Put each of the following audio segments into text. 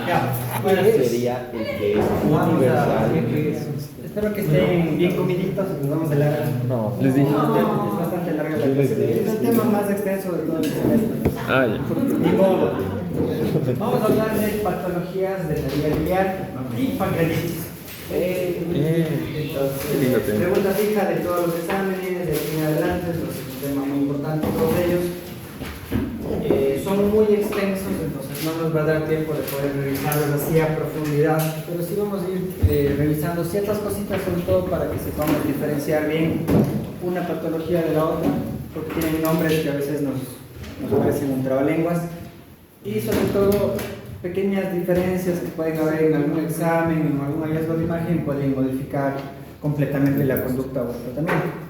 Ya, bueno, sería el que es vamos a universal. espero que estén bien comiditos, nos vamos de larga. No, les dije. Es bastante larga la clase. Es el tema más extenso de todo el semestre. Ah, ya. Ni modo. Vamos a hablar de patologías de la vía biliar y pancreatitis. Qué lindo tema. Pregunta fija de todos los exámenes, de aquí en adelante, es un tema muy importante, todos ellos. Son muy extensos, entonces no nos va a dar tiempo de poder revisarlos así a profundidad, pero sí vamos a ir revisando ciertas cositas, sobre todo para que sepamos diferenciar bien una patología de la otra, porque tienen nombres que a veces nos parecen un trabalenguas, y sobre todo pequeñas diferencias que pueden haber en algún examen, en algún hallazgo de imagen, pueden modificar completamente la conducta o el tratamiento.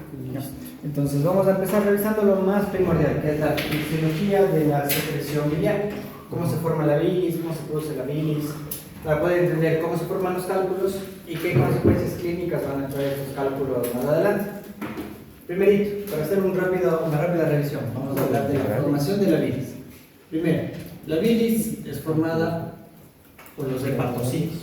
Entonces vamos a empezar revisando lo más primordial, que es la fisiología de la secreción biliar, cómo se forma la bilis, cómo se produce la bilis, para poder entender cómo se forman los cálculos y qué consecuencias clínicas van a traer estos cálculos más adelante. Primerito, para hacer una rápida revisión, vamos a hablar de la formación de la bilis. Primero, la bilis es formada por los hepatocitos.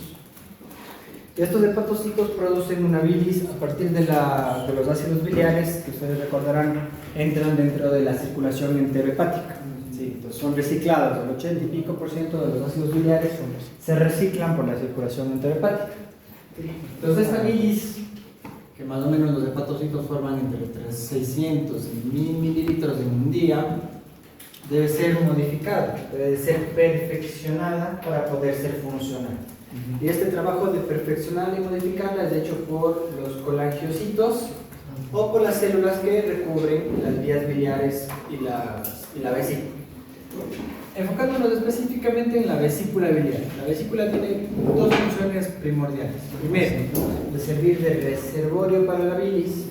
Y estos hepatocitos producen una bilis a partir de los ácidos biliares, que ustedes recordarán, entran dentro de la circulación enterohepática. Sí, entonces son reciclados, el 80 y pico % de los ácidos biliares se reciclan por la circulación enterohepática. Entonces esta bilis, que más o menos los hepatocitos forman entre 600 y 1000 mililitros en un día, debe ser modificada, debe ser perfeccionada para poder ser funcional. Y este trabajo de perfeccionarla y modificarla es hecho por los colangiocitos o por las células que recubren las vías biliares y la vesícula. Enfocándonos específicamente en la vesícula biliar. La vesícula tiene dos funciones primordiales. Primero, de servir de reservorio para la bilis,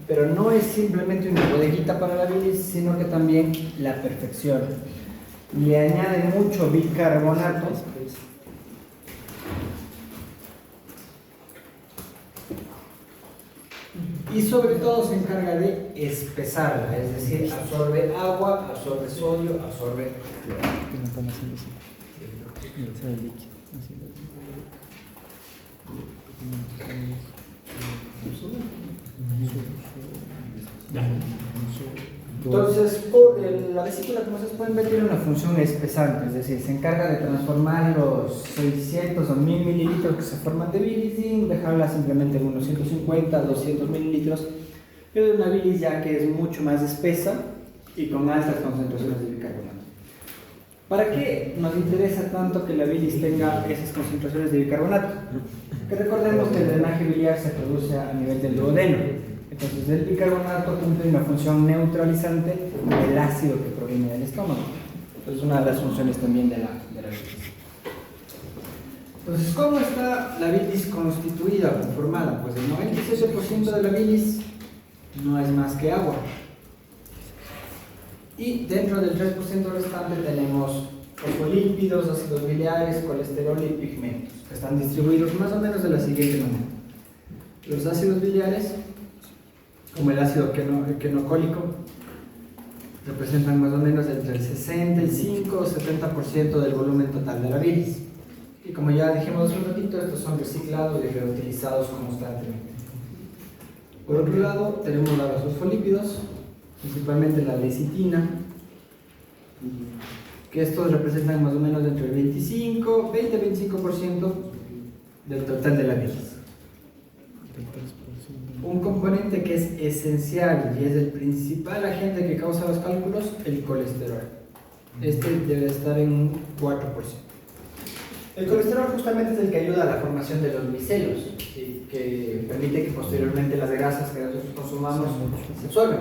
pero no es simplemente una bodeguita para la bilis, sino que también la perfecciona. Le añade mucho bicarbonato y sobre todo se encarga de espesarla, es decir, absorbe agua, absorbe sodio, absorbe Entonces, la vesícula, como ustedes pueden ver, tiene una función espesante, es decir, se encarga de transformar los 600 o 1000 mililitros que se forman de bilis y dejarla simplemente en unos 150, 200 mililitros, pero de una bilis ya que es mucho más espesa y con altas concentraciones de bicarbonato. ¿Para qué nos interesa tanto que la bilis tenga esas concentraciones de bicarbonato? Que recordemos que el drenaje biliar se produce a nivel del duodeno. Entonces el bicarbonato cumple una función neutralizante del ácido que proviene del estómago. Entonces una de las funciones también de la bilis. Entonces, ¿cómo está la bilis constituida, conformada? Pues el 97% de la bilis no es más que agua. Y dentro del 3% restante tenemos fosfolípidos, ácidos biliares, colesterol y pigmentos, que están distribuidos más o menos de la siguiente manera. Los ácidos biliares, como el ácido quenocólico, representan más o menos entre el 65 o 70% del volumen total de la bilis. Y como ya dijimos hace un ratito, estos son reciclados y reutilizados constantemente. Por otro lado, tenemos los fosfolípidos, principalmente la lecitina, que estos representan más o menos entre el 20-25% del total de la bilis. Un componente que es esencial y es el principal agente que causa los cálculos, el colesterol. Este debe estar en un 4%. El colesterol justamente es el que ayuda a la formación de los micelos, ¿sí? Que permite que posteriormente las grasas que nosotros consumamos se absorben.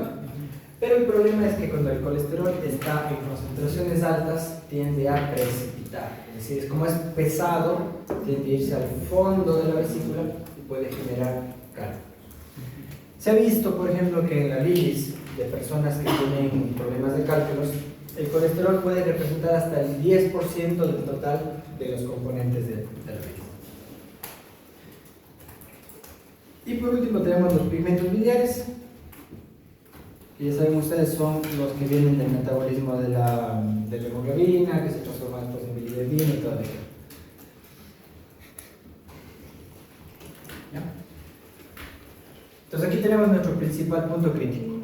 Pero el problema es que cuando el colesterol está en concentraciones altas, tiende a precipitar. Es decir, como es pesado, tiende a irse al fondo de la vesícula y puede generar cálculos. Se ha visto, por ejemplo, que en la bilis de personas que tienen problemas de cálculos, el colesterol puede representar hasta el 10% del total de los componentes de la bilis. Y por último tenemos los pigmentos biliares, que ya saben ustedes son los que vienen del metabolismo de la hemoglobina, que se transforman después en bilirrubina y todo eso. Entonces aquí tenemos nuestro principal punto crítico.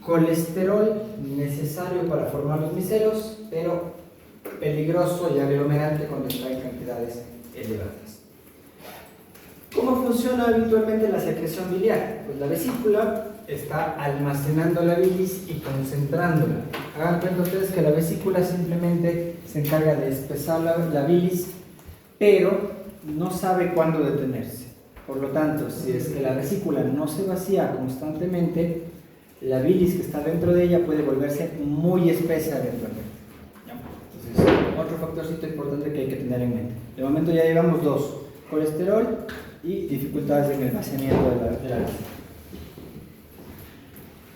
Colesterol necesario para formar los micelos, pero peligroso y aglomerante cuando está en cantidades elevadas. ¿Cómo funciona habitualmente la secreción biliar? Pues la vesícula está almacenando la bilis y concentrándola. Hagan cuenta ustedes que la vesícula simplemente se encarga de espesar la bilis, pero no sabe cuándo detenerse. Por lo tanto, si es que la vesícula no se vacía constantemente, la bilis que está dentro de ella puede volverse muy espesa eventualmente. Entonces, otro factorcito importante que hay que tener en mente. De momento ya llevamos dos: colesterol y dificultades en el vaciamiento de la vesícula.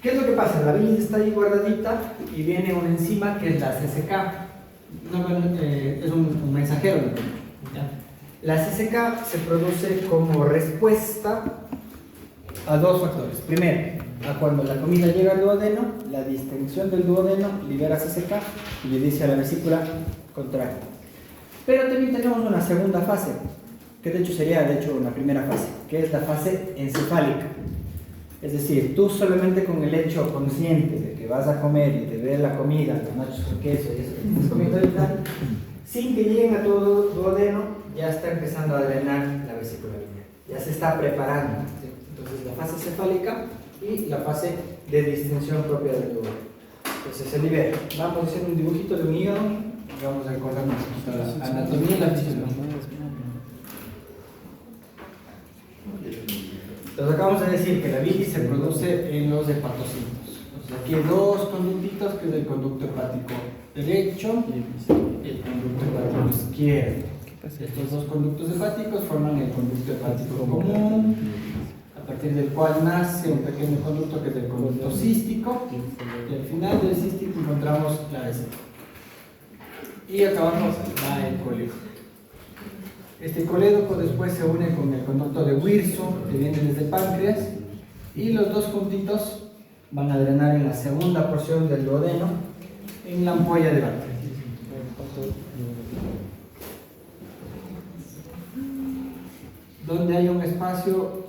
¿Qué es lo que pasa? La bilis está ahí guardadita y viene una enzima que es la CCK. Es un mensajero. ¿Ya? La CCK se produce como respuesta a dos factores. Primero, a cuando la comida llega al duodeno, la distensión del duodeno libera CCK y le dice a la vesícula contrae. Pero también tenemos una segunda fase, que de hecho sería una primera fase, que es la fase encefálica. Es decir, tú solamente con el hecho consciente de que vas a comer y de ver la comida, los nachos con queso y eso que estás comiendo ahorita, sin que lleguen a tu duodeno, ya está empezando a drenar la vesícula biliar. Ya se está preparando. ¿Sí? Entonces la fase cefálica y la fase de distensión propia del duodeno. Entonces se libera. Vamos a hacer un dibujito de un hígado y vamos a recordar un poquito la anatomía y la fisiología. Entonces acabamos de decir que la bilis se produce en los hepatocitos. Entonces aquí hay dos conductitos, que es el conducto hepático derecho y el conducto hepático izquierdo. Estos dos conductos hepáticos forman el conducto hepático común, a partir del cual nace un pequeño conducto que es el conducto cístico, y al final del cístico encontramos la vesícula. Y acabamos el colédoco. Este colédoco después se une con el conducto de Wirsung, que viene desde el páncreas, y los dos puntitos van a drenar en la segunda porción del duodeno, en la ampolla de Bartlett. Donde hay un espacio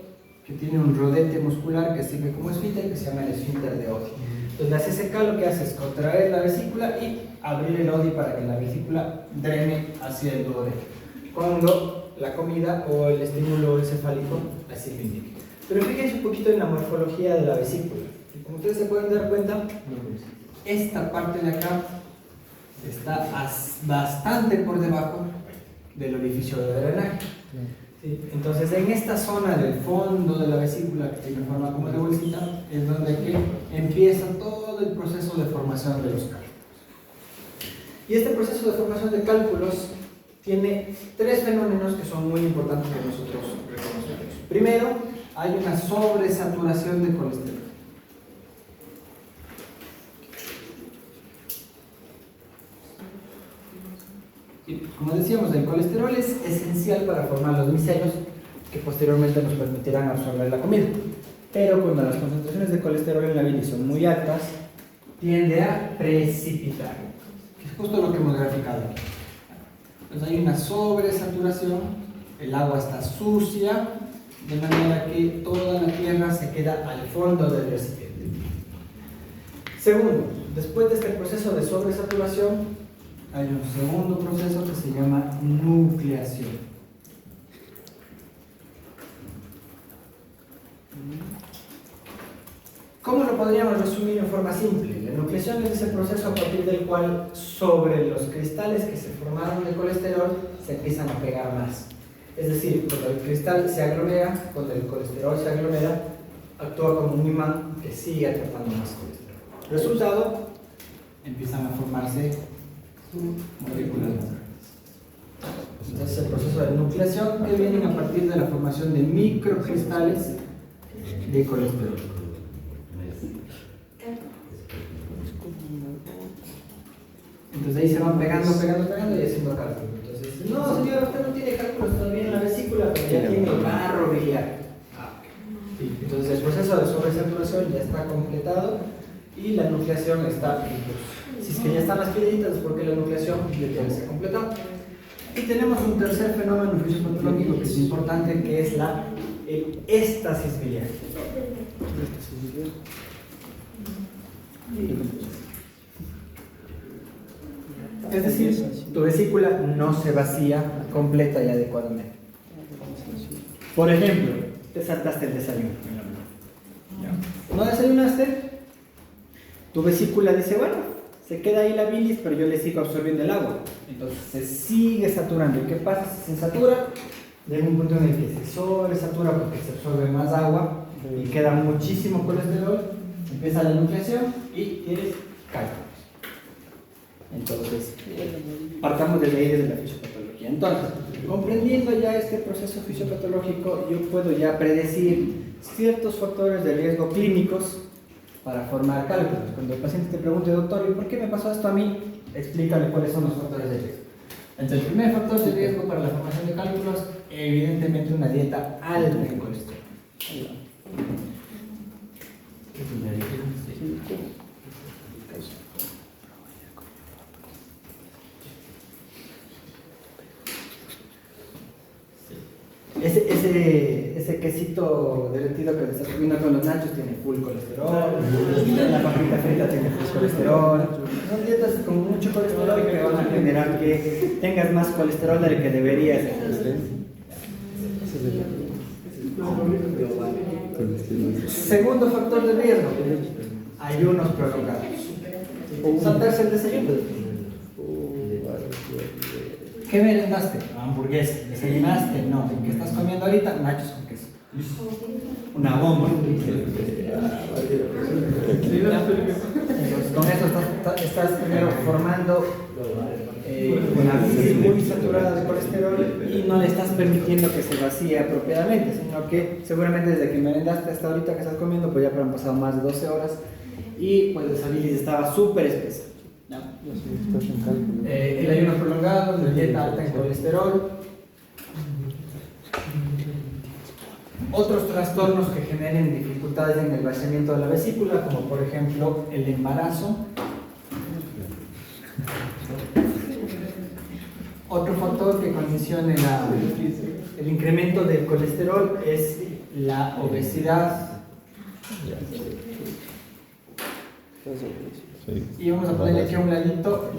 que tiene un rodete muscular que sirve como esfínter, que se llama el esfínter de Oddi. Entonces la CCK lo que hace es contraer la vesícula y abrir el Oddi para que la vesícula drene hacia el duodeno, cuando la comida o el estímulo encefálico así lo indique. Pero fíjense un poquito en la morfología de la vesícula. Y como ustedes se pueden dar cuenta, esta parte de acá está bastante por debajo del orificio de drenaje. ¿Sí? Entonces en esta zona del fondo de la vesícula, que tiene forma como de bolsita, es donde empieza todo el proceso de formación de los cálculos. Y este proceso de formación de cálculos tiene tres fenómenos que son muy importantes que nosotros reconocemos. Primero, hay una sobresaturación de colesterol. Y como decíamos, el colesterol es esencial para formar los micelos que posteriormente nos permitirán absorber la comida. Pero cuando las concentraciones de colesterol en la bilis son muy altas, tiende a precipitar, que es justo lo que hemos graficado aquí. Entonces hay una sobresaturación, el agua está sucia, de manera que toda la tierra se queda al fondo del recipiente. Segundo, después de este proceso de sobresaturación, hay un segundo proceso que se llama nucleación. ¿Cómo lo podríamos resumir en forma simple? La nucleación es ese proceso a partir del cual sobre los cristales que se formaron de colesterol se empiezan a pegar más. Es decir, cuando el cristal se aglomera, cuando el colesterol se aglomera, actúa como un imán que sigue atrapando más colesterol. Resultado, empiezan a formarse moléculas más grandes. Entonces el proceso de nucleación que viene a partir de la formación de microcristales de colesterol. Entonces ahí se van pegando y haciendo cálculos. Entonces, no señor, usted no tiene cálculos todavía en la vesícula, pero ya tiene barro biliar. Sí, entonces el proceso de sobresaturación ya está completado y la nucleación está en curso. Si es que ya están las piedritas, es porque la nucleación ya se ha completado. Y tenemos un tercer fenómeno fisiopatológico que es importante, que es la el éstasis biliar. Es decir, tu vesícula no se vacía completa y adecuadamente. Por ejemplo, te saltaste el desayuno. ¿No desayunaste? Tu vesícula dice, bueno, se queda ahí la bilis, pero yo le sigo absorbiendo el agua. Entonces se sigue saturando. ¿Y qué pasa si se satura? Llega un punto en el que se sobresatura porque se absorbe más agua y queda muchísimo colesterol, empieza la nucleación y tienes cálculos. Entonces, partamos desde ahí, desde la fisiopatología. Entonces, comprendiendo ya este proceso fisiopatológico, yo puedo ya predecir ciertos factores de riesgo clínicos para formar cálculos. Cuando el paciente te pregunte, doctor, ¿y por qué me pasó esto a mí? Explícale cuáles son los factores de riesgo. Entonces, el primer factor de riesgo para la formación de cálculos, evidentemente una dieta alta en colesterol. Ese quesito derretido que le estás comiendo con los nachos tiene full colesterol, la papita frita tiene full colesterol. Son dietas con mucho colesterol que van a generar que tengas más colesterol del que deberías. Segundo factor de riesgo, ayunos prolongados. Saltarse el desayuno. ¿Qué merendaste? Hamburguesa. ¿Desayunaste? No. ¿Qué estás comiendo ahorita? Nachos con queso. Una bomba. Entonces, con eso estás primero formando una bilis muy saturada de colesterol y no le estás permitiendo que se vacíe apropiadamente, sino que seguramente desde que merendaste hasta ahorita que estás comiendo, pues ya han pasado más de 12 horas y pues esa bilis estaba súper espesa. ¿No? El ayuno prolongado, la dieta alta en colesterol. Otros trastornos que generen dificultades en el vaciamiento de la vesícula, como por ejemplo el embarazo. Otro factor que condicione el incremento del colesterol es la obesidad. Y vamos a ponerle aquí a un ladito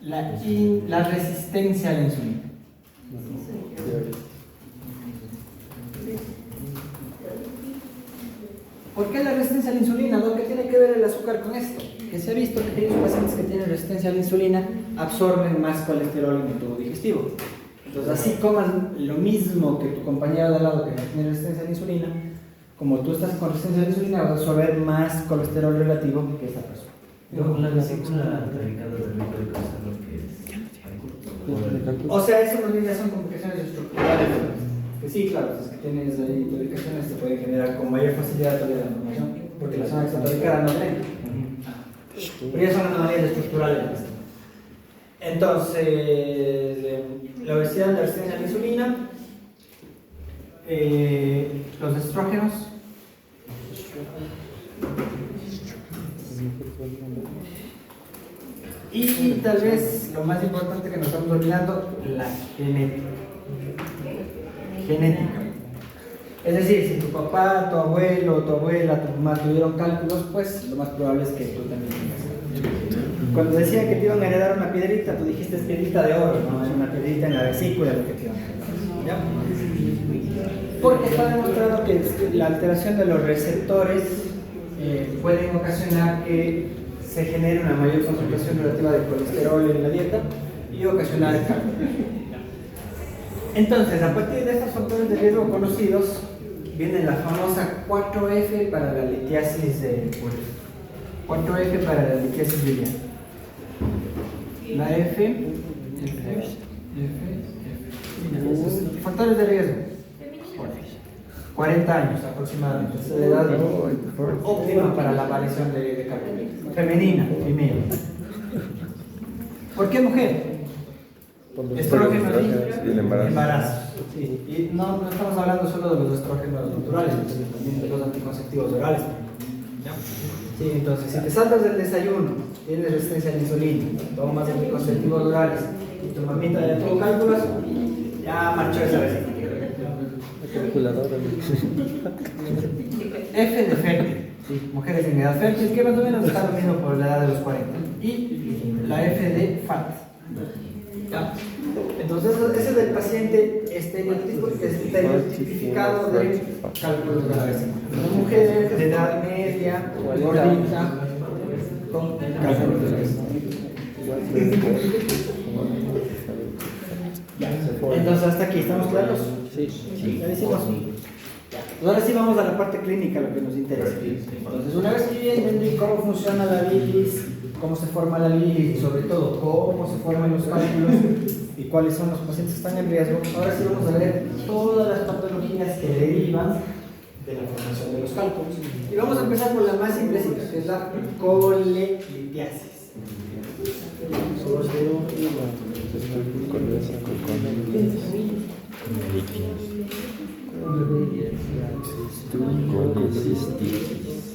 la resistencia a la insulina. ¿Por qué la resistencia a la insulina? ¿Qué tiene que ver el azúcar con esto? Que se ha visto que aquellos pacientes que tienen resistencia a la insulina absorben más colesterol en el tubo digestivo. Entonces, así coman lo mismo que tu compañero de al lado que no tiene resistencia a la insulina, como tú estás con resistencia a la insulina, vas a absorber más colesterol relativo que esa persona. La vesícula cargada de rico de colesterol que es. O sea, eso más bien ya son complicaciones estructurales. Que sí, claro, si es que tienes ahí publicaciones te pueden generar con mayor facilidad todavía la información, porque la zona extratoricada no leen. Pero ya son anomalías estructurales. Entonces, la obesidad, la resistencia a la insulina, los estrógenos, y tal vez lo más importante que nos estamos olvidando, la genética. Es decir, si tu papá, tu abuelo, tu abuela, tu mamá tuvieron cálculos, pues lo más probable es que tú también tengas. Cuando decía que te iban a heredar una piedrita, tú dijiste es piedrita de oro, no es una piedrita en la vesícula lo que te iban a heredar. ¿Ya? Porque está demostrado que la alteración de los receptores pueden ocasionar que se genere una mayor concentración relativa de colesterol en la dieta y ocasionar el cálculo. Entonces, a partir de estos factores de riesgo conocidos, viene la famosa 4F para la litiasis de 4F para la litiasis biliar. La F. Factores de riesgo. 40 años aproximadamente. Es la edad óptima para la aparición de cálculo. Femenina, primero. ¿Por qué mujer? Estrógeno y el embarazo. Embarazo. Sí. Y no estamos hablando solo de los estrógenos naturales, sino también de los anticonceptivos orales. ¿Ya? Sí, entonces, si te saltas del desayuno, tienes resistencia a la insulina, tomas anticonceptivos orales y tu mamita ya tuvo cálculos, ya marchó esa vez. calculadora. F de fértil, sí, mujeres en edad fértil, que más o menos está lo mismo por la edad de los 40. Y la F de FAT. ¿Ya? Entonces, ese es del paciente estereotipificado de cálculos de la vesícula. Una mujer de edad media, gordita, con cálculos de la vesícula. Ya. Entonces, hasta aquí, ¿estamos claros? Sí. ¿Ya decimos? Pues ahora sí vamos a la parte clínica, lo que nos interesa. Entonces, una vez que ya entendí cómo funciona la bilis, cómo se forma la bilis y sobre todo cómo se forman los cálculos y cuáles son los pacientes que están en riesgo, ahora sí vamos a ver todas las patologías que derivan de la formación de los cálculos. Y vamos a empezar por la más simplecita, que es la colelitiasis.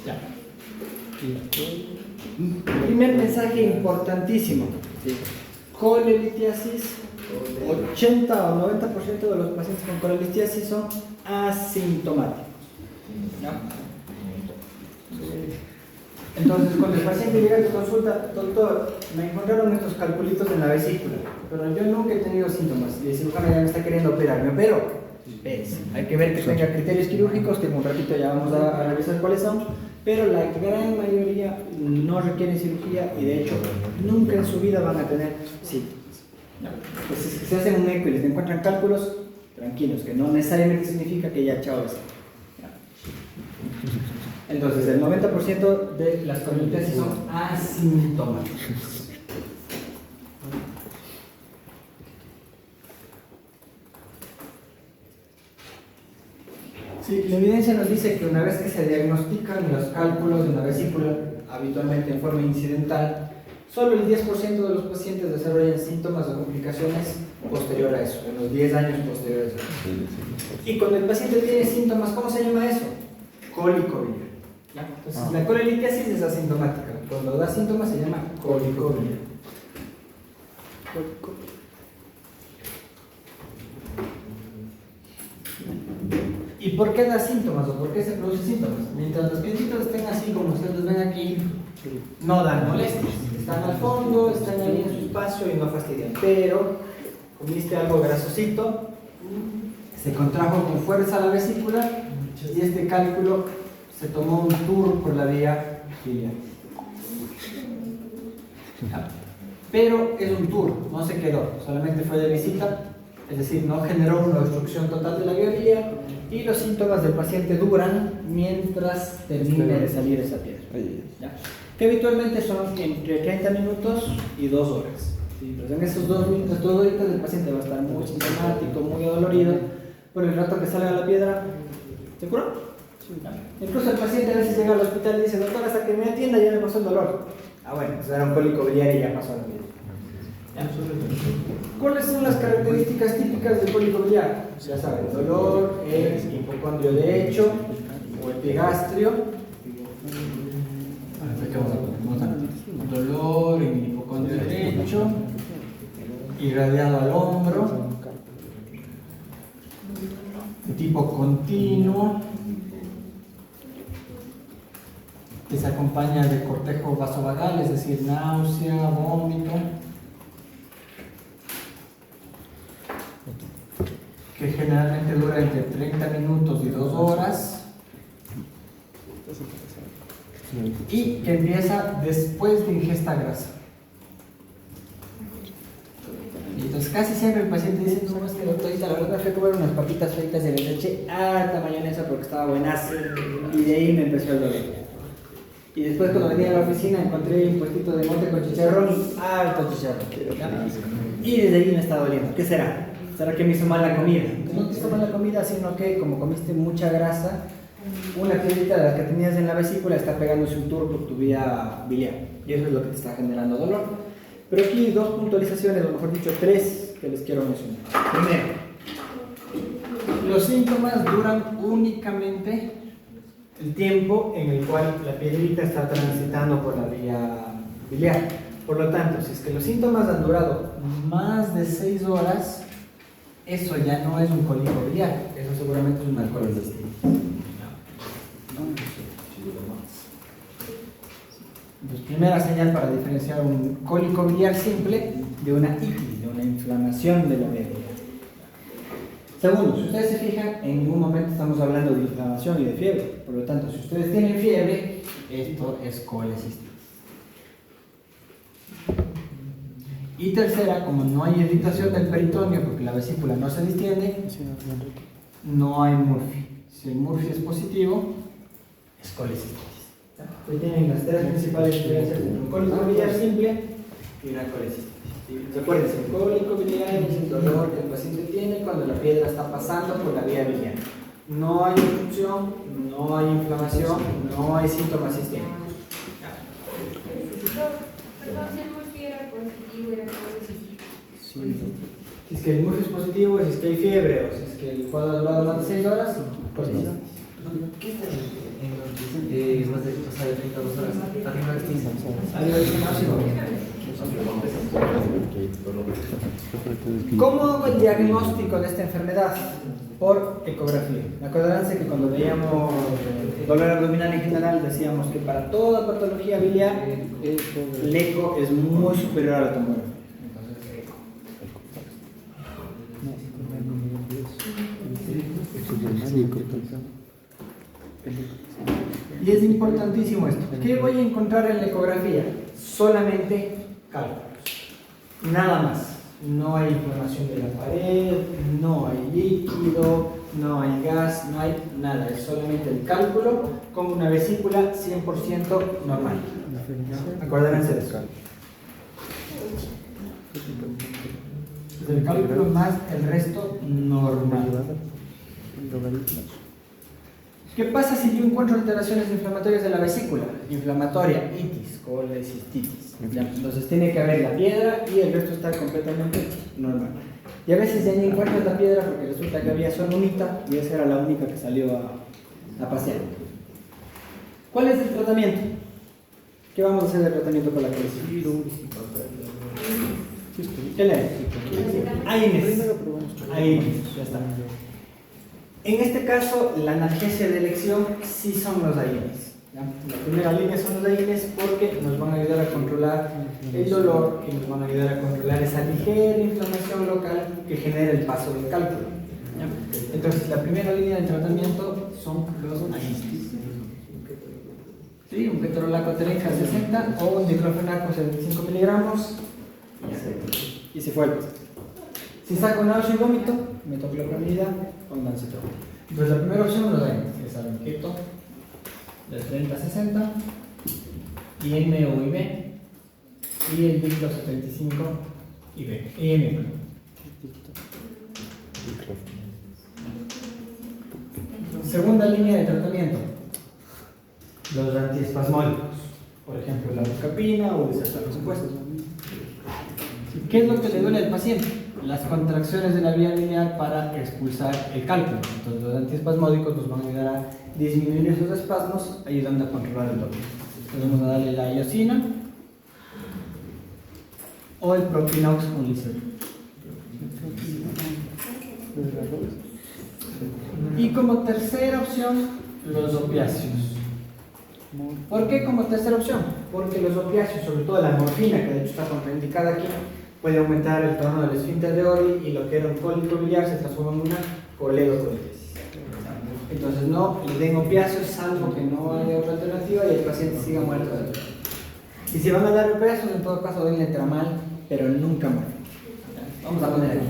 Ya. Primer mensaje importantísimo. Colelitiasis, 80 o 90% de los pacientes con colelitiasis son asintomáticos. ¿Ya? Entonces, cuando el paciente llega a tu consulta, doctor, me encontraron estos calculitos en la vesícula, pero yo nunca he tenido síntomas y el cirujano ya me está queriendo operar, ¿me opero? Espérese, hay que ver que tenga criterios quirúrgicos, que en un ratito ya vamos a revisar cuáles son, pero la gran mayoría no requieren cirugía y de hecho nunca en su vida van a tener síntomas. Pues si se hacen un eco y les encuentran cálculos, tranquilos, que no necesariamente significa que ya chao es. Entonces, el 90% de las colelitiasis son asintomáticas. Sí, la evidencia nos dice que una vez que se diagnostican los cálculos de una vesícula, habitualmente en forma incidental, solo el 10% de los pacientes desarrollan síntomas o complicaciones posterior a eso, en los 10 años posteriores a eso. Y cuando el paciente tiene síntomas, ¿cómo se llama eso? Cólico biliar. Entonces, la colelitiasis es asintomática. Cuando da síntomas se llama cólico biliar. ¿Y por qué da síntomas o por qué se producen síntomas? Mientras los piecitos estén así como ustedes los ven aquí, no dan molestias. Están al fondo, están ahí en su espacio y no fastidian. Pero comiste algo grasosito, se contrajo con fuerza la vesícula y este cálculo se tomó un tour por la vía biliar. Pero es un tour, no se quedó, solamente fue de visita, es decir, no generó una obstrucción total de la vía biliar y los síntomas del paciente duran mientras termine de salir esa piedra. ¿Ya? Que habitualmente son entre 30 minutos y 2 horas. ¿Sí? Pero en esos 2 minutos, 2 horitas, el paciente va a estar muy sintomático, muy adolorido. Por el rato que salga la piedra, ¿se curó? Incluso el paciente a veces llega al hospital y dice, doctor, hasta que me atienda ya me pasó el dolor. Ah, bueno, pues era un cólico biliar y ya pasó la piedra. ¿Cuáles son las características típicas del cólico biliar? Ya saben, dolor, el hipocondrio derecho o epigastrio. Dolor en el hipocondrio derecho, irradiado al hombro, de tipo continuo, que se acompaña de cortejo vasovagal, es decir, náusea, vómito, que generalmente dura entre 30 minutos y 2 horas, y que empieza después de ingesta grasa. Y entonces casi siempre el paciente dice, no, es que doctorita, la verdad fui a comer unas papitas fritas y les eché harta mayonesa porque estaba buenazo, y de ahí me empezó el dolor. Y después cuando venía a la oficina encontré un puestito de mote con chicharrón y harto chicharrón. Y desde ahí me está doliendo. ¿Qué será? ¿Será que me hizo mal la comida? No te hizo mal la comida, sino que como comiste mucha grasa, una piedrita de las que tenías en la vesícula está pegándose un tour por tu vía biliar. Y eso es lo que te está generando dolor. Pero aquí 2 puntualizaciones, o mejor dicho 3, que les quiero mencionar. Primero, los síntomas duran únicamente el tiempo en el cual la piedrita está transitando por la vía biliar. Por lo tanto, si es que los síntomas han durado más de 6 horas, eso ya no es un cólico biliar, eso seguramente es una colecistitis. Entonces, primera señal para diferenciar un cólico biliar simple de una itis, de una inflamación de la vía biliar. Segundo, si ustedes se fijan, en ningún momento estamos hablando de inflamación y de fiebre. Por lo tanto, si ustedes tienen fiebre, esto es colecistitis. Y tercera, como no hay irritación del peritoneo porque la vesícula no se distiende, no hay Murphy. Si el Murphy es positivo, es colecistitis. Hoy tienen las tres principales diferencias entre un cólico biliar simple y una colecistitis. Recuerden, el cólico biliar es el dolor que el paciente tiene cuando la piedra está pasando por la vía biliar. No hay obstrucción, no hay inflamación, no hay síntomas sistémicos. Perdón, si el Murphy era positivo, era colecistitis. Si es que el Murphy es positivo, si es que hay fiebre o si es que el cuadro ha durado más de 6 horas, colecistitis. ¿Qué está más de 32 horas? Arriba de 15. Arriba del máximo. ¿Cómo hago el diagnóstico de esta enfermedad? Por ecografía. Acuérdense que cuando veíamos dolor abdominal en general decíamos que para toda patología biliar el eco es muy superior a la tomografía. Entonces, eco. Y es importantísimo esto. ¿Qué voy a encontrar en la ecografía? Solamente cálculos. Nada más. No hay inflamación de la pared, no hay líquido, no hay gas, no hay nada. Es solamente el cálculo con una vesícula 100% normal. Acuérdense de eso. Es el cálculo más el resto normal. ¿Qué pasa si yo encuentro alteraciones inflamatorias de la vesícula? Inflamatoria, itis, colecistitis. Entonces tiene que haber la piedra y el resto está completamente normal. Y a veces ya ni encuentras la piedra porque resulta que había solo unita y esa era la única que salió a pasear. ¿Cuál es el tratamiento? ¿Qué vamos a hacer de tratamiento para la colecistitis? ¿Qué le AINES. AINES, ya está. En este caso, la analgesia de elección sí son los AINES. La primera línea son los AINES porque nos van a ayudar a controlar el dolor y nos van a ayudar a controlar esa ligera inflamación local que genera el paso del cálculo. Entonces, la primera línea de tratamiento son los AINES. ¿Sí? Un ketorolaco terenca 60 o un diclofenaco 75 miligramos y se fue el paso. Si saco náusea y vómito, metoclopramida o lancetol. Entonces la primera opción los AINES, que saben keto, del 30 a 60, IM o IB, y el diclo 75 IB, IM. Segunda línea de tratamiento, los antiespasmódicos, por ejemplo la bucapina o el cefalosporin. ¿Qué es lo que le duele al paciente? Las contracciones de la vía biliar para expulsar el cálculo. Entonces los antiespasmódicos nos van a ayudar a disminuir esos espasmos, ayudando a controlar el dolor. Entonces vamos a darle la iosina o el propinox con lisina. Y como tercera opción, los opiáceos. ¿Por qué como tercera opción? Porque los opiáceos, sobre todo la morfina, que de hecho está contraindicada aquí, puede aumentar el tono del esfínter de Oddi y lo que era un cólico biliar se transforma en una colegocolitis. Entonces no le den opiáceos salvo que no haya otra alternativa y el paciente siga muerto de dolor. Y si van a dar opiáceos, en todo caso denle tramal, pero nunca morfina. Vamos a poner aquí.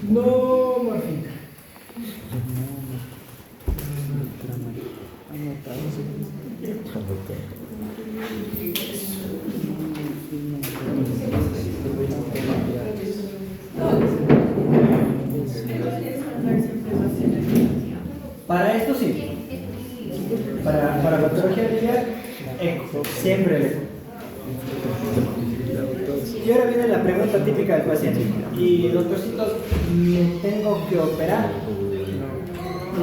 No morfina. Para esto sí. Para patología biliar, eco. Siempre el eco. Y ahora viene la pregunta típica del paciente. Y doctorcitos, ¿me tengo que operar?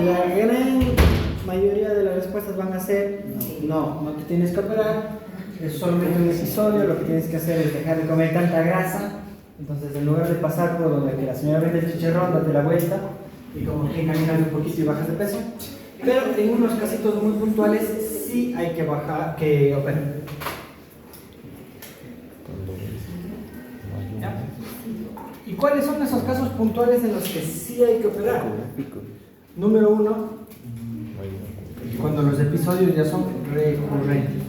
La gran mayoría de las respuestas van a ser no te tienes que operar, es solamente un episodio, lo que tienes que hacer es dejar de comer tanta grasa Entonces, en lugar de pasar por donde que la señora vende el chicharrón, date la vuelta y como que caminas un poquito y bajas de peso. Pero en unos casitos muy puntuales sí hay que bajar, que operar. ¿Ya? ¿Y cuáles son esos casos puntuales en los que sí hay que operar? Número 1, cuando los episodios ya son recurrentes.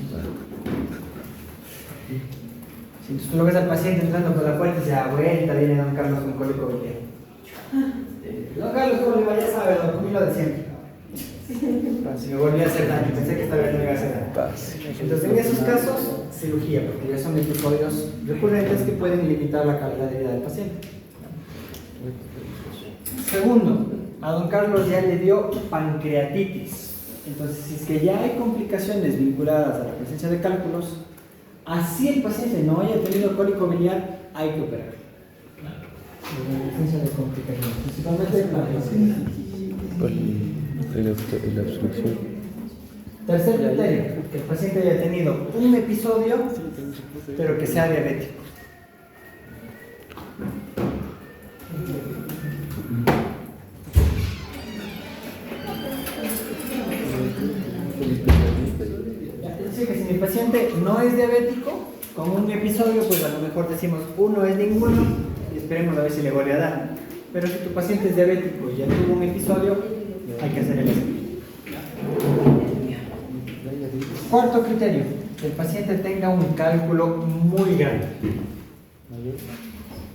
Si tú lo ves al paciente entrando por la puerta y dice, vuelta, viene don Carlos con cólico biliar. Don Carlos, ¿cómo le va? Ya sabe, don Camilo de siempre. Si me volví a hacer daño, pensé que esta vez no iba a hacer daño. Entonces, en esos casos, cirugía, porque ya son episodios recurrentes que pueden limitar la calidad de vida del paciente. Segundo, a don Carlos ya le dio pancreatitis. Entonces, si es que ya hay complicaciones vinculadas a la presencia de cálculos, así el paciente no haya tenido cólico biliar, hay que operar. La presencia de complicaciones, principalmente la obstrucción. Tercer criterio, que el paciente haya tenido un episodio, pero que sea diabético. Es decir, que si mi paciente no es diabético, con un episodio, pues a lo mejor decimos uno es ninguno y esperemos a ver si le vuelve a dar. Pero si tu paciente es diabético y ya tuvo un episodio, hay que hacer el estudio. Cuarto criterio, que el paciente tenga un cálculo muy grande.